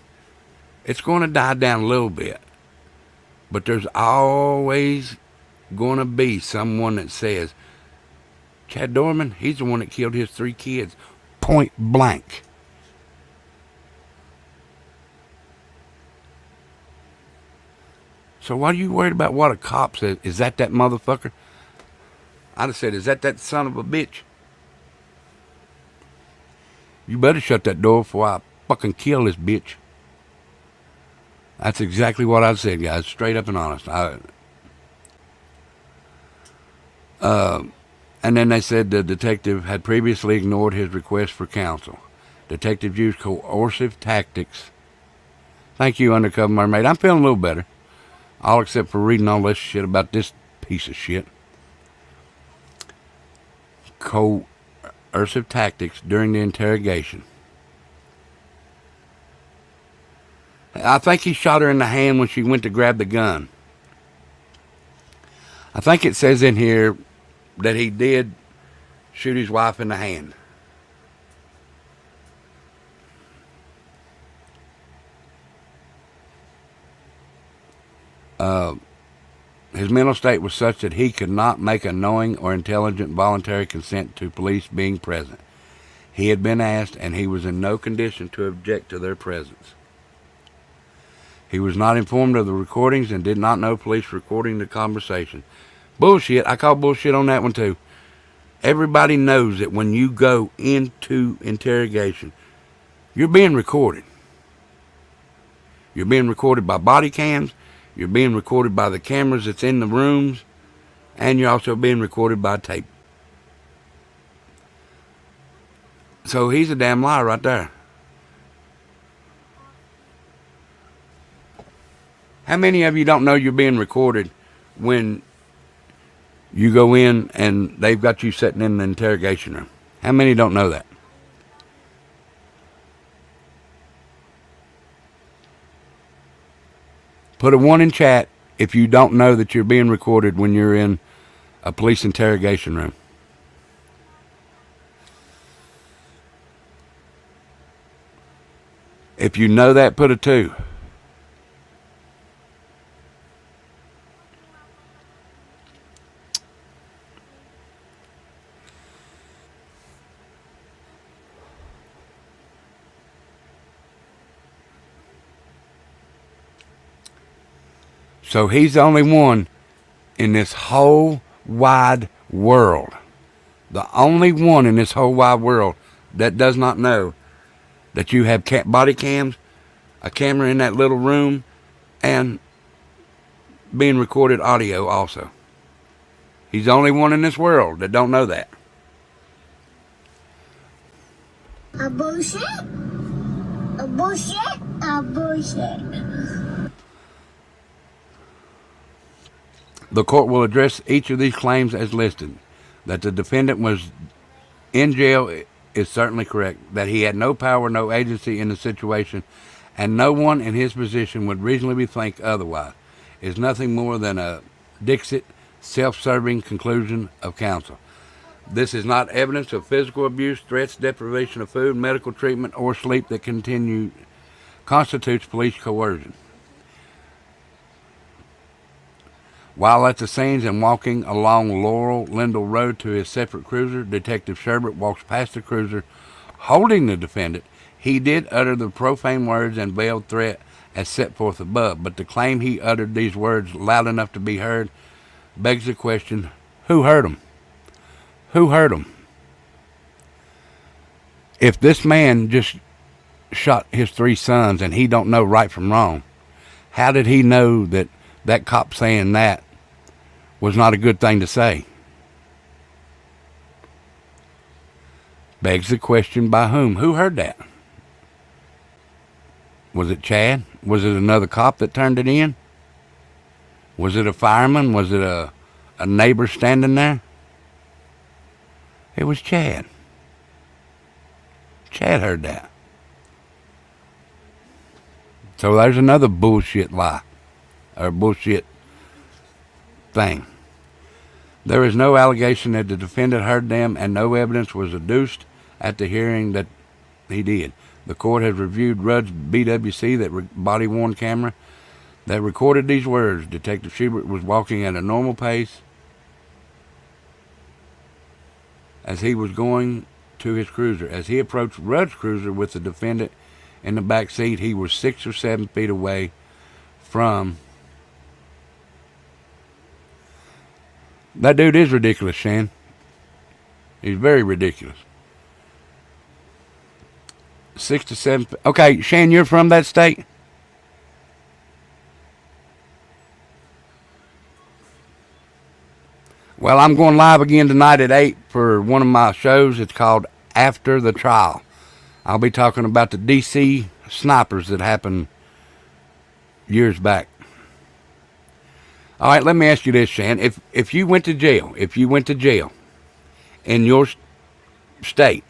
it's going to die down a little bit. But there's always going to be someone that says, Chad Dorman, he's the one that killed his 3 kids. Point blank. So why are you worried about what a cop says? Is that motherfucker? I'd have said, is that son of a bitch? You better shut that door before I fucking kill this bitch. That's exactly what I said, guys. Straight up and honest. And then they said the detective had previously ignored his request for counsel. Detective used coercive tactics. Thank you, Undercover Mermaid. I'm feeling a little better. All except for reading all this shit about this piece of shit. Coercive tactics during the interrogation. I think he shot her in the hand when she went to grab the gun. I think it says in here that he did shoot his wife in the hand. His mental state was such that he could not make a knowing or intelligent voluntary consent to police being present. He had been asked, and he was in no condition to object to their presence. He was not informed of the recordings and did not know police recording the conversation. Bullshit. I call bullshit on that one too. Everybody knows that when you go into interrogation, you're being recorded. You're being recorded by body cams. You're being recorded by the cameras that's in the rooms. And you're also being recorded by tape. So he's a damn liar right there. How many of you don't know you're being recorded when you go in and they've got you sitting in the interrogation room? How many don't know that? Put a 1 in chat if you don't know that you're being recorded when you're in a police interrogation room. If you know that, put a 2. So he's the only one in this whole wide world. The only one in this whole wide world that does not know that you have body cams, a camera in that little room, and being recorded audio also. He's the only one in this world that don't know that. A bullshit? A bullshit? A bullshit. The court will address each of these claims as listed. That the defendant was in jail is certainly correct. That he had no power, no agency in the situation, and no one in his position would reasonably think otherwise, is nothing more than a Dixit, self-serving conclusion of counsel. This is not evidence of physical abuse, threats, deprivation of food, medical treatment, or sleep that constitutes police coercion. While at the scenes and walking along Laurel Lindell Road to his separate cruiser, Detective Sherbert walks past the cruiser holding the defendant. He did utter the profane words and veiled threat, as set forth above, but to claim he uttered these words loud enough to be heard begs the question, who heard them? Who heard them? If this man just shot his 3 sons and he don't know right from wrong, how did he know that that cop saying that was not a good thing to say? Begs the question, by whom? Who heard that? Was it Chad? Was it another cop that turned it in? Was it a fireman? Was it a neighbor standing there? It was Chad. Chad heard that. So there's another bullshit lie, or bullshit thing. There is no allegation that the defendant heard them, and no evidence was adduced at the hearing that he did. The court has reviewed Rudd's BWC, that body-worn camera, that recorded these words. Detective Schubert was walking at a normal pace as he was going to his cruiser. As he approached Rudd's cruiser with the defendant in the back seat, he was 6 or 7 feet away from... That dude is ridiculous, Shan. He's very ridiculous. 6 to 7... Okay, Shan, you're from that state? Well, I'm going live again tonight at 8 for one of my shows. It's called After the Trial. I'll be talking about the D.C. snipers that happened years back. All right, let me ask you this, Shan. If you went to jail, in your state,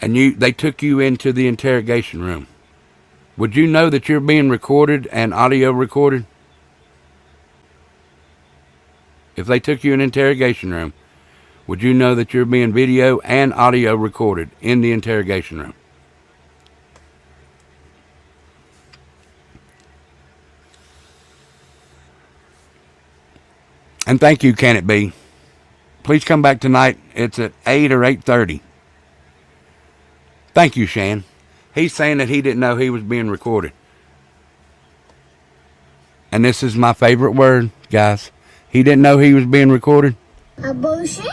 and they took you into the interrogation room, would you know that you're being recorded and audio recorded? If they took you in an interrogation room, would you know that you're being video and audio recorded in the interrogation room? And thank you, Can It Be? Please come back tonight. It's at 8 or 8:30. Thank you, Shan. He's saying that he didn't know he was being recorded. And this is my favorite word, guys. He didn't know he was being recorded? A bullshit.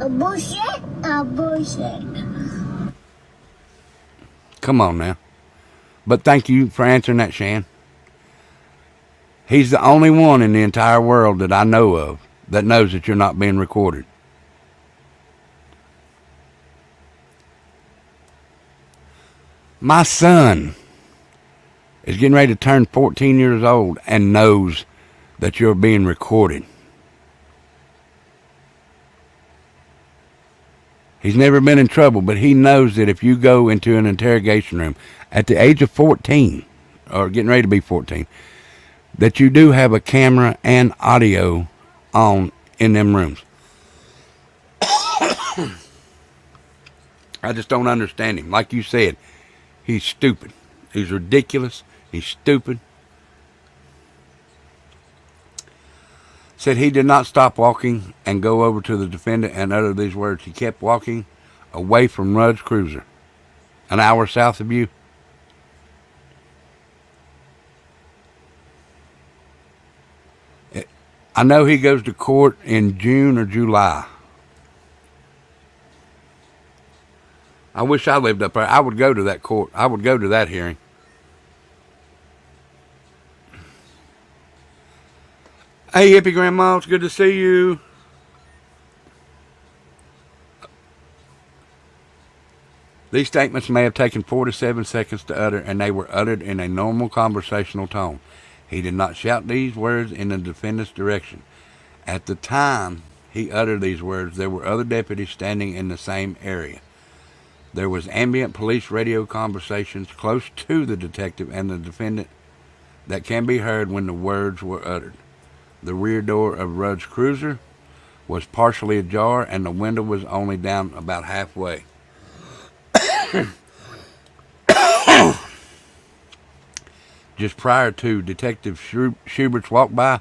A bullshit. A bullshit. Come on now. But thank you for answering that, Shan. He's the only one in the entire world that I know of that knows that you're not being recorded. My son is getting ready to turn 14 years old and knows that you're being recorded. He's never been in trouble, but he knows that if you go into an interrogation room at the age of 14, or getting ready to be 14, that you do have a camera and audio on in them rooms. I just don't understand him. Like you said, he's stupid. He's ridiculous. He's stupid. Said he did not stop walking and go over to the defendant and utter these words. He kept walking away from Rudd's cruiser, an hour south of you. I know he goes to court in June or July. I wish I lived up there. I would go to that court. I would go to that hearing. Hey, Hippie Grandma, it's good to see you. These statements may have taken 4 to 7 seconds to utter, and they were uttered in a normal conversational tone. He did not shout these words in the defendant's direction. At the time he uttered these words, there were other deputies standing in the same area. There was ambient police radio conversations close to the detective and the defendant that can be heard when the words were uttered. The rear door of Rudd's cruiser was partially ajar, and the window was only down about halfway. Just prior to Detective Schubert's walk by,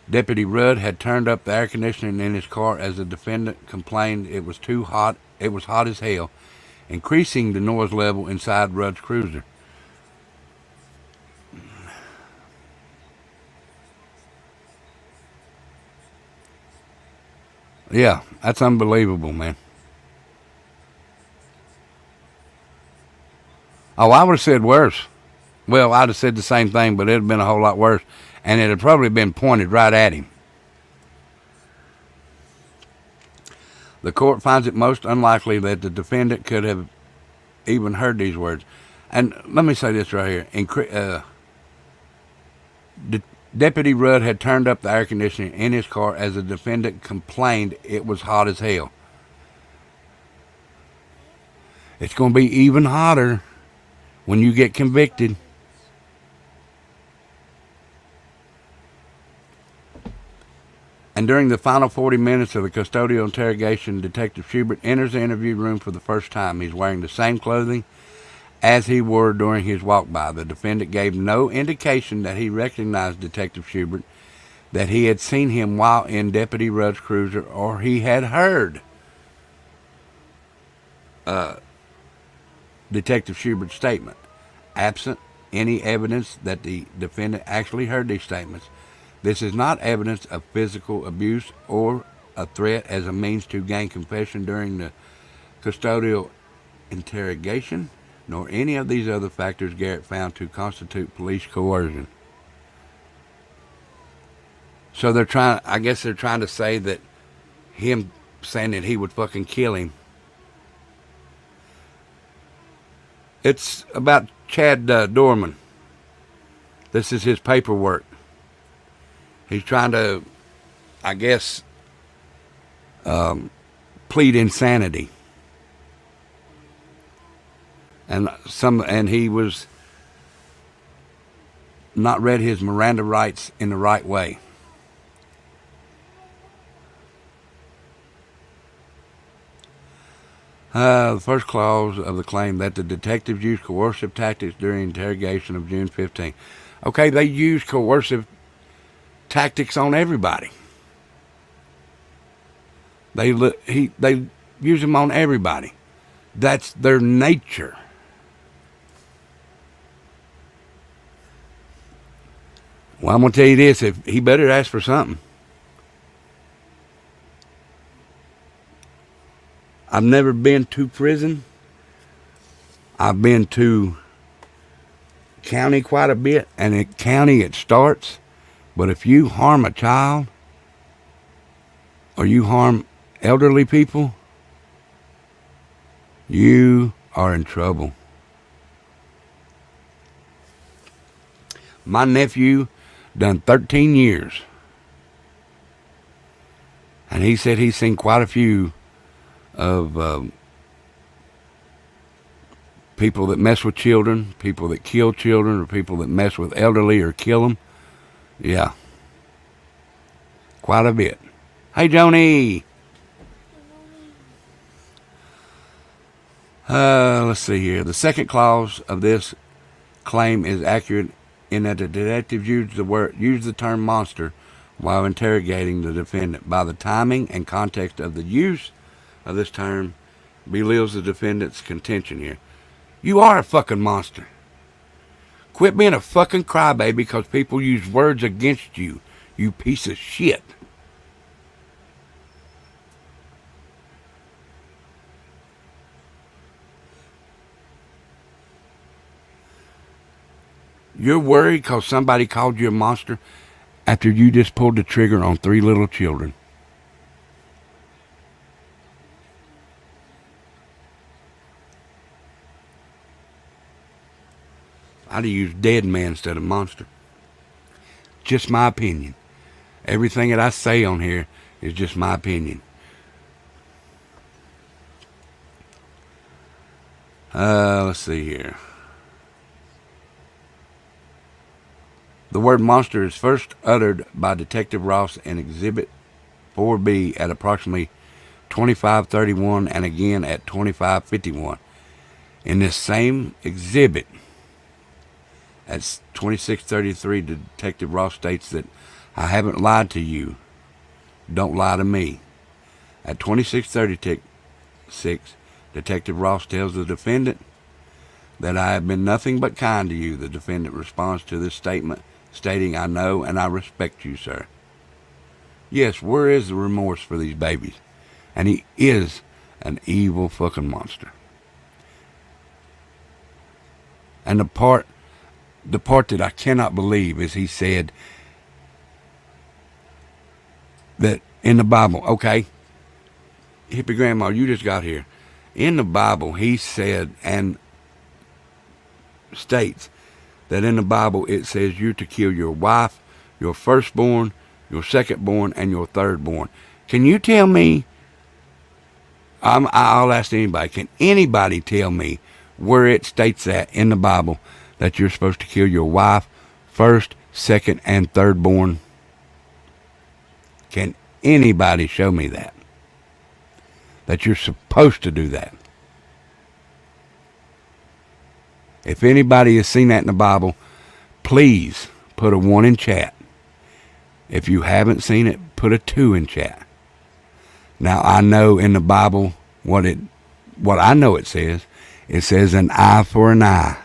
Deputy Rudd had turned up the air conditioning in his car as the defendant complained it was too hot. It was hot as hell, increasing the noise level inside Rudd's cruiser. Yeah, that's unbelievable, man. Oh, I would have said worse. Well, I'd have said the same thing, but it'd have been a whole lot worse. And it had probably been pointed right at him. The court finds it most unlikely that the defendant could have even heard these words. And let me say this right here. Deputy Rudd had turned up the air conditioning in his car as the defendant complained it was hot as hell. It's going to be even hotter when you get convicted. And during the final 40 minutes of the custodial interrogation, Detective Schubert enters the interview room for the first time. He's wearing the same clothing as he wore during his walk by. The defendant gave no indication that he recognized Detective Schubert, that he had seen him while in Deputy Rudd's cruiser, or he had heard Detective Schubert's statement. Absent any evidence that the defendant actually heard these statements, this is not evidence of physical abuse or a threat as a means to gain confession during the custodial interrogation, nor any of these other factors Garrett found to constitute police coercion. So I guess they're trying to say that him saying that he would fucking kill him. It's about Chad Dorman. This is his paperwork. He's trying to, I guess, plead insanity. And he was not read his Miranda rights in the right way. The first clause of the claim that the detectives used coercive tactics during interrogation of June 15. Okay, they used coercive tactics on everybody. They use them on everybody. That's their nature. Well, I'm going to tell you this, if he better ask for something. I've never been to prison. I've been to county quite a bit, and at county it starts. But if you harm a child, or you harm elderly people, you are in trouble. My nephew done 13 years. And he said he's seen quite a few of people that mess with children, people that kill children, or people that mess with elderly or kill them. Yeah. Quite a bit. Hey, Joni. Let's see here. The second clause of this claim is accurate in that the detective used the term monster while interrogating the defendant. By the timing and context of the use of this term belies the defendant's contention here. You are a fucking monster. Quit being a fucking crybaby because people use words against you, you piece of shit. You're worried because somebody called you a monster after you just pulled the trigger on 3 little children. I'd have used dead man instead of monster. Just my opinion. Everything that I say on here is just my opinion. Let's see here. The word monster is first uttered by Detective Ross in Exhibit 4B at approximately 25:31 and again at 25:51. In this same exhibit, at 26:33, Detective Ross states that I haven't lied to you. Don't lie to me. At 26:36, Detective Ross tells the defendant that I have been nothing but kind to you. The defendant responds to this statement, stating, I know and I respect you, sir. Yes, where is the remorse for these babies? And he is an evil fucking monster. And the part that I cannot believe is he said that in the Bible, okay, hippie grandma, you just got here. In the Bible, he said and states that in the Bible it says you're to kill your wife, your firstborn, your secondborn, and your thirdborn. Can you tell me, I'll ask anybody, can anybody tell me where it states that in the Bible that you're supposed to kill your wife, first, second, and thirdborn? Can anybody show me that? That you're supposed to do that? If anybody has seen that in the Bible, please put a 1 in chat. If you haven't seen it, put a 2 in chat. Now, I know in the Bible what I know it says. It says an eye for an eye.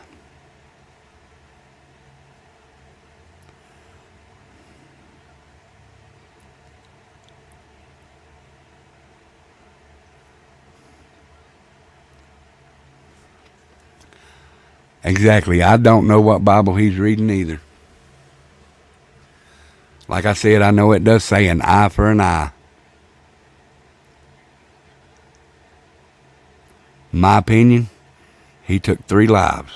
Exactly. I don't know what Bible he's reading either. Like I said, I know it does say an eye for an eye. My opinion, he took 3 lives.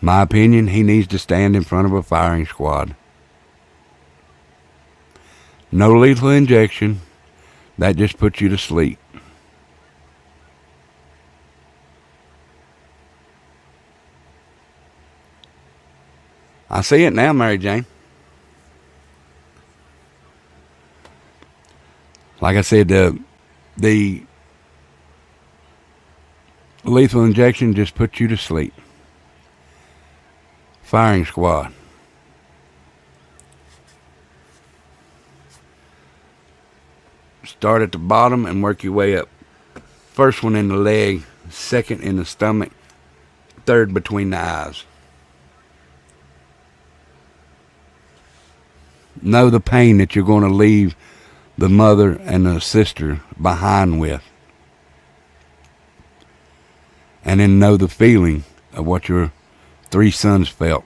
My opinion, he needs to stand in front of a firing squad. No lethal injection. That just puts you to sleep. I see it now, Mary Jane. Like I said, the lethal injection just puts you to sleep. Firing squad. Start at the bottom and work your way up. First one in the leg, second in the stomach, third between the eyes. Know the pain that you're going to leave the mother and the sister behind with. And then know the feeling of what your 3 sons felt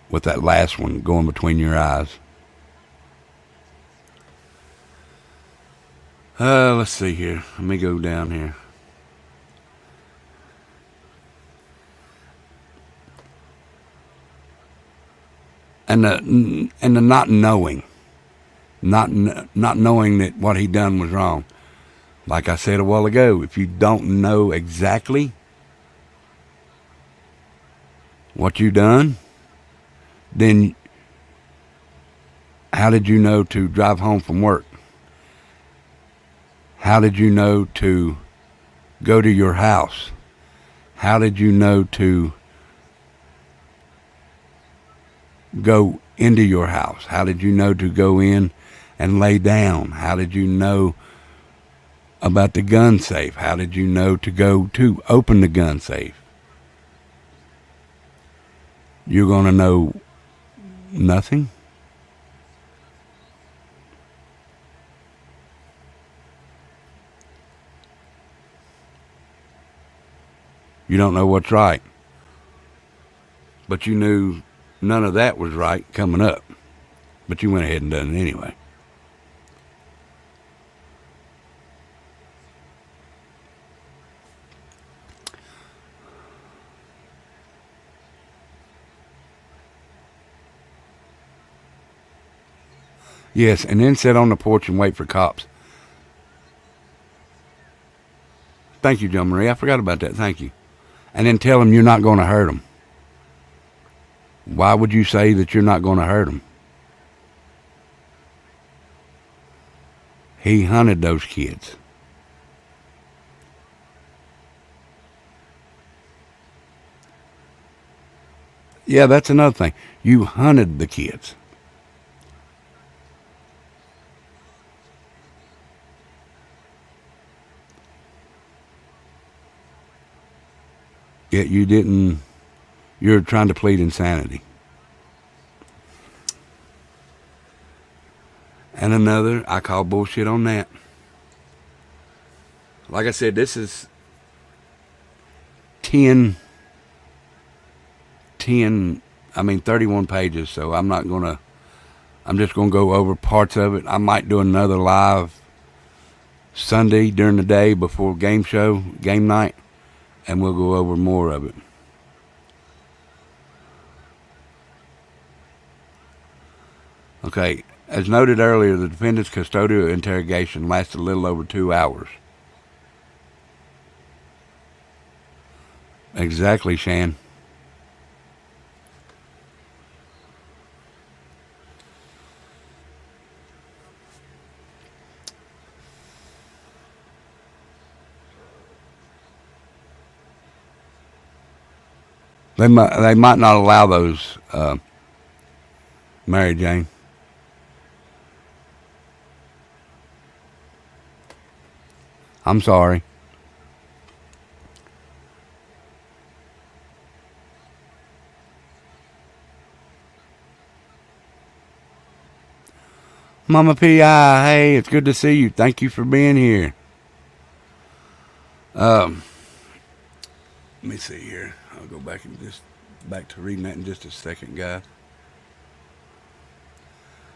with that last one going between your eyes. Let's see here. Let me go down here. And the not knowing that what he done was wrong. Like I said a while ago, if you don't know exactly what you done, then how did you know to drive home from work? How did you know to go to your house? How did you know to go into your house? How did you know to go in and lay down? How did you know about the gun safe? How did you know to go to open the gun safe? You're going to know nothing? You don't know what's right. But you knew none of that was right coming up. But you went ahead and done it anyway. Yes, and then sit on the porch and wait for cops. Thank you, John Marie. I forgot about that. Thank you. And then tell them you're not going to hurt them. Why would you say that you're not going to hurt them? He hunted those kids. Yeah, that's another thing. You hunted the kids. Yet you didn't, you're trying to plead insanity. And another, I call bullshit on that. Like I said, this is 31 pages, so I'm just going to go over parts of it. I might do another live Sunday during the day before game night, and we'll go over more of it. Okay, as noted earlier, the defendant's custodial interrogation lasted a little over 2 hours. Exactly, Shan. They might not allow those, Mary Jane. I'm sorry. Mama P.I., hey, it's good to see you. Thank you for being here. Let me see here. I'll go back to reading that in just a second, guys.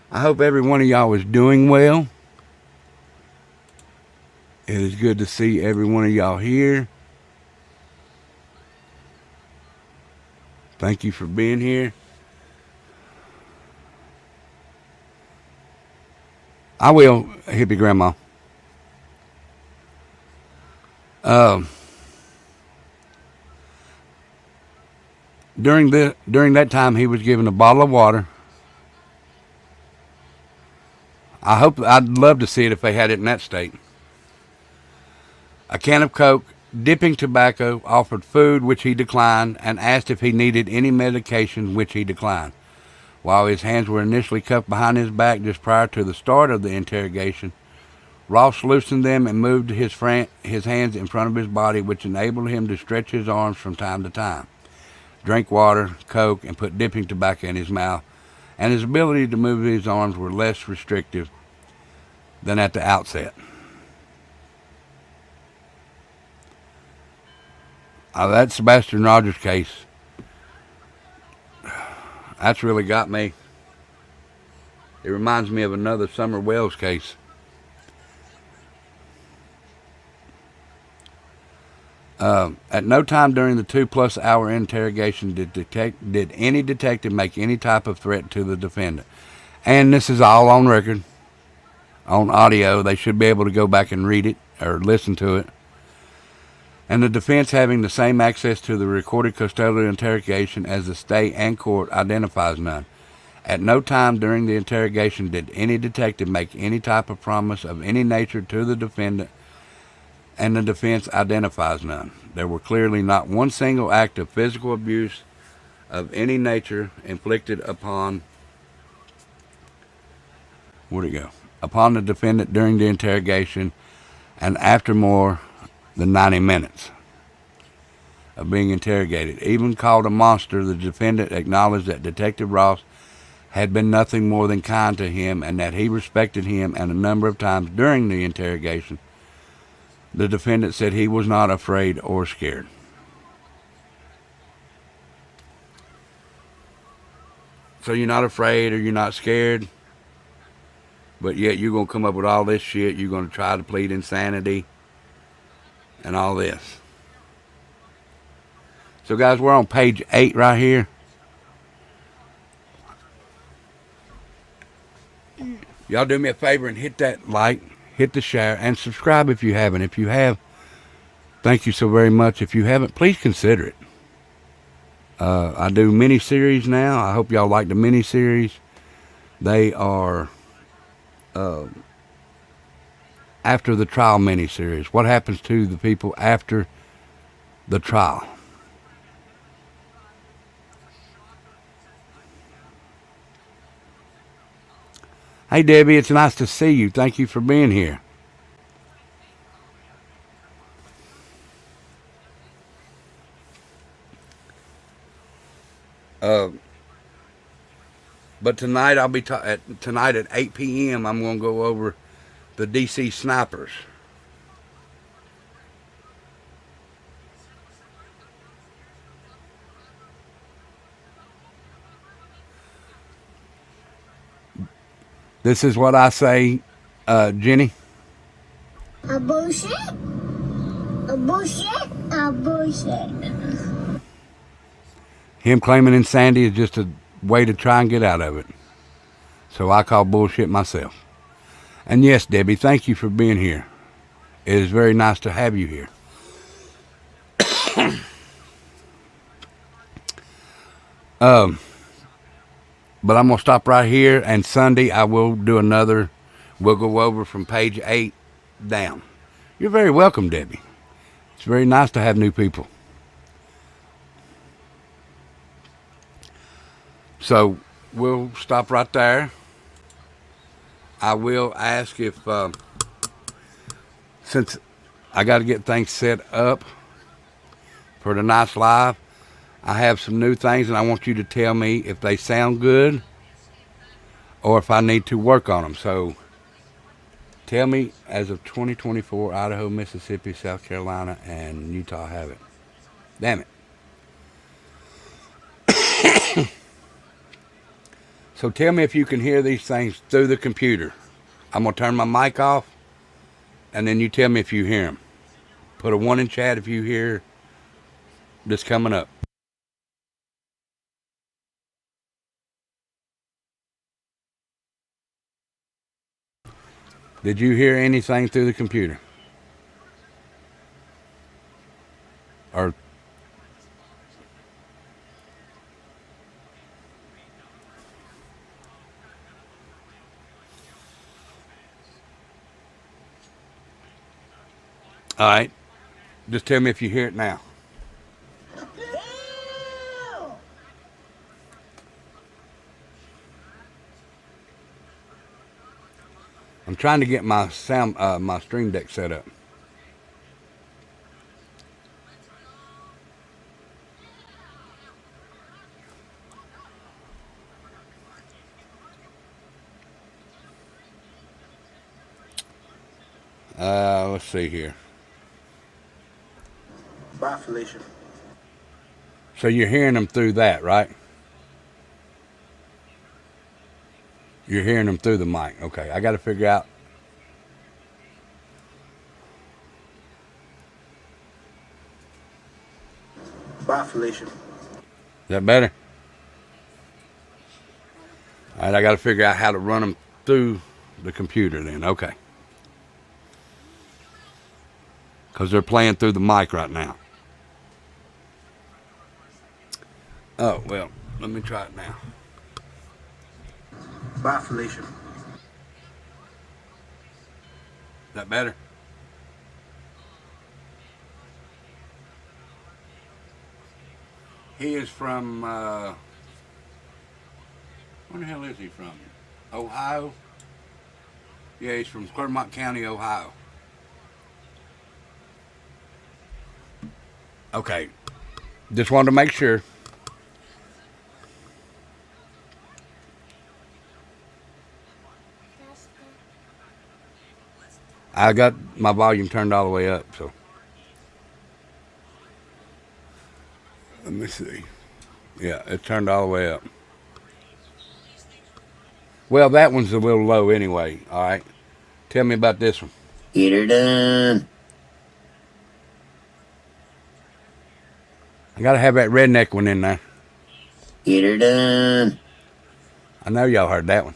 I hope every one of y'all is doing well. It is good to see every one of y'all here. Thank you for being here. I will, hippie grandma. During that time, he was given a bottle of water. I'd love to see it if they had it in that state. A can of Coke, dipping tobacco, offered food, which he declined, and asked if he needed any medication, which he declined. While his hands were initially cuffed behind his back just prior to the start of the interrogation, Ross loosened them and moved his hands in front of his body, which enabled him to stretch his arms from time to time, drink water, Coke, and put dipping tobacco in his mouth, and his ability to move his arms were less restrictive than at the outset. That Sebastian Rogers case, that's really got me. It reminds me of another Summer Wells case. At no time during the 2+ hour interrogation did any detective make any type of threat to the defendant. And this is all on record, on audio. They should be able to go back and read it or listen to it. And the defense, having the same access to the recorded custodial interrogation as the state and court, identifies none. At no time during the interrogation did any detective make any type of promise of any nature to the defendant, and the defense identifies none. There were clearly not one single act of physical abuse of any nature inflicted upon upon the defendant during the interrogation and after more than 90 minutes of being interrogated. Even called a monster, the defendant acknowledged that Detective Ross had been nothing more than kind to him and that he respected him, and a number of times during the interrogation, the defendant said he was not afraid or scared. So you're not afraid or you're not scared, but yet you're going to come up with all this shit. You're going to try to plead insanity and all this. So guys, we're on page 8 right here. Y'all do me a favor and hit that like, hit the share, and subscribe if you haven't. If you have, thank you so very much. If you haven't, please consider it. I do mini-series now. I hope y'all like the mini-series. They are after the trial mini-series. What happens to the people after the trial? Hey, Debbie, it's nice to see you. Thank you for being here. But tonight I'll be tonight at 8 p.m. I'm going to go over the DC snipers. This is what I say, Jenny. A bullshit. A bullshit. A bullshit. Him claiming insanity is just a way to try and get out of it. So I call bullshit myself. And yes, Debbie, thank you for being here. It is very nice to have you here. But I'm going to stop right here, and Sunday I will do another. We'll go over from page 8 down. You're very welcome, Debbie. It's very nice to have new people. So we'll stop right there. I will ask if, since I got to get things set up for tonight's live, I have some new things, and I want you to tell me if they sound good or if I need to work on them. So tell me, as of 2024, Idaho, Mississippi, South Carolina, and Utah have it. Damn it. So tell me if you can hear these things through the computer. I'm going to turn my mic off, and then you tell me if you hear them. Put a 1 in chat if you hear this coming up. Did you hear anything through the computer? Or all right. Just tell me if you hear it now. I'm trying to get my sound, my stream deck set up. Let's see here. Bye, Felicia. So you're hearing them through that, right? You're hearing them through the mic. Okay, I got to figure out. Bye, Felicia. Is that better? All right, I got to figure out how to run them through the computer then. Okay. Because they're playing through the mic right now. Oh, well, let me try it now. Bye, Felicia. Is that better? He is from, where the hell is he from? Ohio? Yeah, he's from Clermont County, Ohio. Okay. Just wanted to make sure. I got my volume turned all the way up, so. Let me see. Yeah, it's turned all the way up. Well, that one's a little low anyway, all right? Tell me about this one. Get her done. I gotta have that redneck one in there. Get her done. I know y'all heard that one.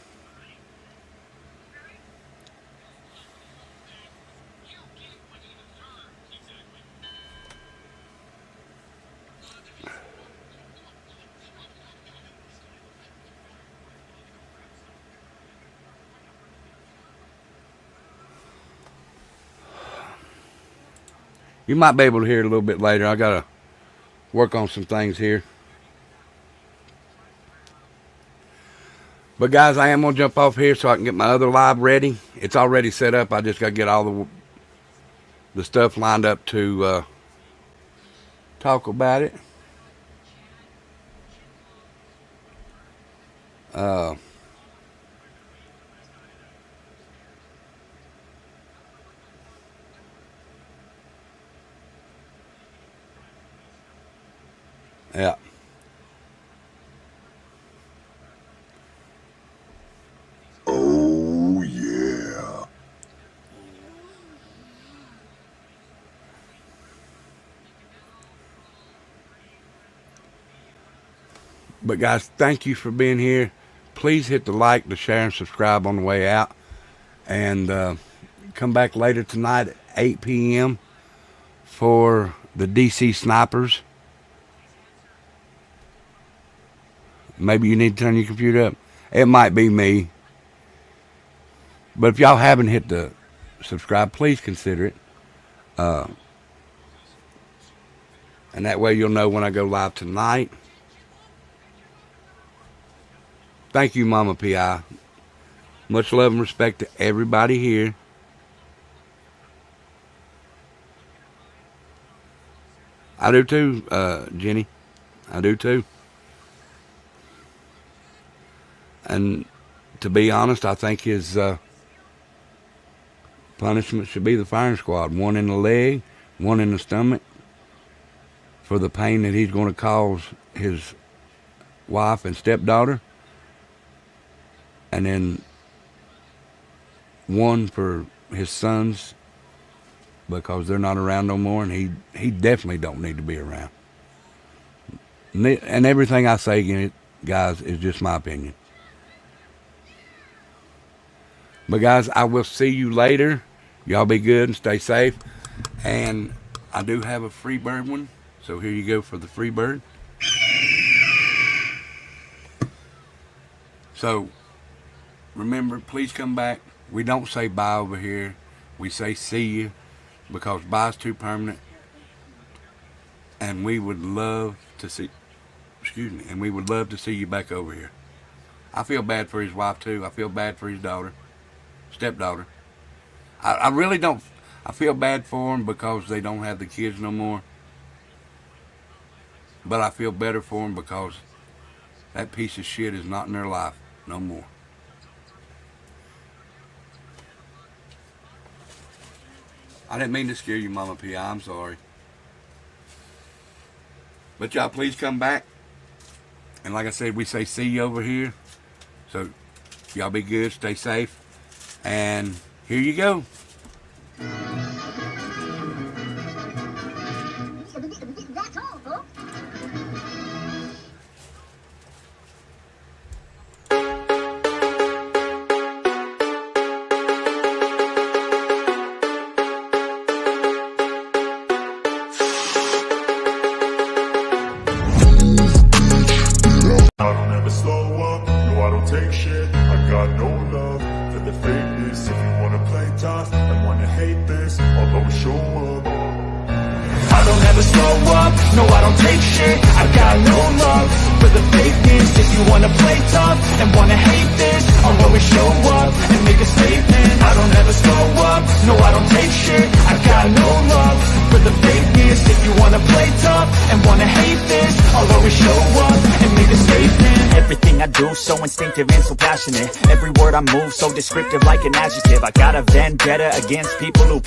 You might be able to hear it a little bit later. I gotta work on some things here. But guys, I am gonna jump off here so I can get my other live ready. It's already set up. I just gotta get all the stuff lined up to talk about it. Yeah. Oh, yeah. But guys, thank you for being here. Please hit the like, the share, and subscribe on the way out. And come back later tonight at 8 p.m. for the DC Snipers. Maybe you need to turn your computer up. It might be me. But if y'all haven't hit the subscribe, please consider it. And that way you'll know when I go live tonight. Thank you, Mama P.I. Much love and respect to everybody here. I do too, Jenny. I do too. And to be honest, I think his punishment should be the firing squad. One in the leg, one in the stomach, for the pain that he's going to cause his wife and stepdaughter. And then one for his sons, because they're not around no more, and he definitely don't need to be around. And everything I say, guys, is just my opinion. But guys, I will see you later. Y'all be good and stay safe. And I do have a free bird one, so here you go for the free bird. So remember, please come back. We don't say bye over here. We say see you, because bye is too permanent. And we would love to see, and we would love to see you back over here. I feel bad for his wife too. I feel bad for his daughter, stepdaughter. I really don't. I feel bad for them because they don't have the kids no more. But I feel better for them because that piece of shit is not in their life no more. I didn't mean to scare you, Mama P.I. I'm sorry. But y'all please come back. And like I said, we say see you over here. So y'all be good, stay safe. And here you go. That's all, folks. I don't ever slow up, no I don't take shit. I got no love for the fakeness. If you wanna play tough and wanna hate this, I'll always show up. I don't ever slow up, no I don't take shit. I got no love for the fakeness. If you wanna play tough and wanna hate this, I'll always show up and make a statement. I don't ever slow up, no I don't take shit. I got no love for the fakeness. If you wanna play tough and wanna hate this, I'll always show up and make a statement. Everything I do so instinctive and so passionate. Every word I move so descriptive like an adjective. I got a vendetta against people who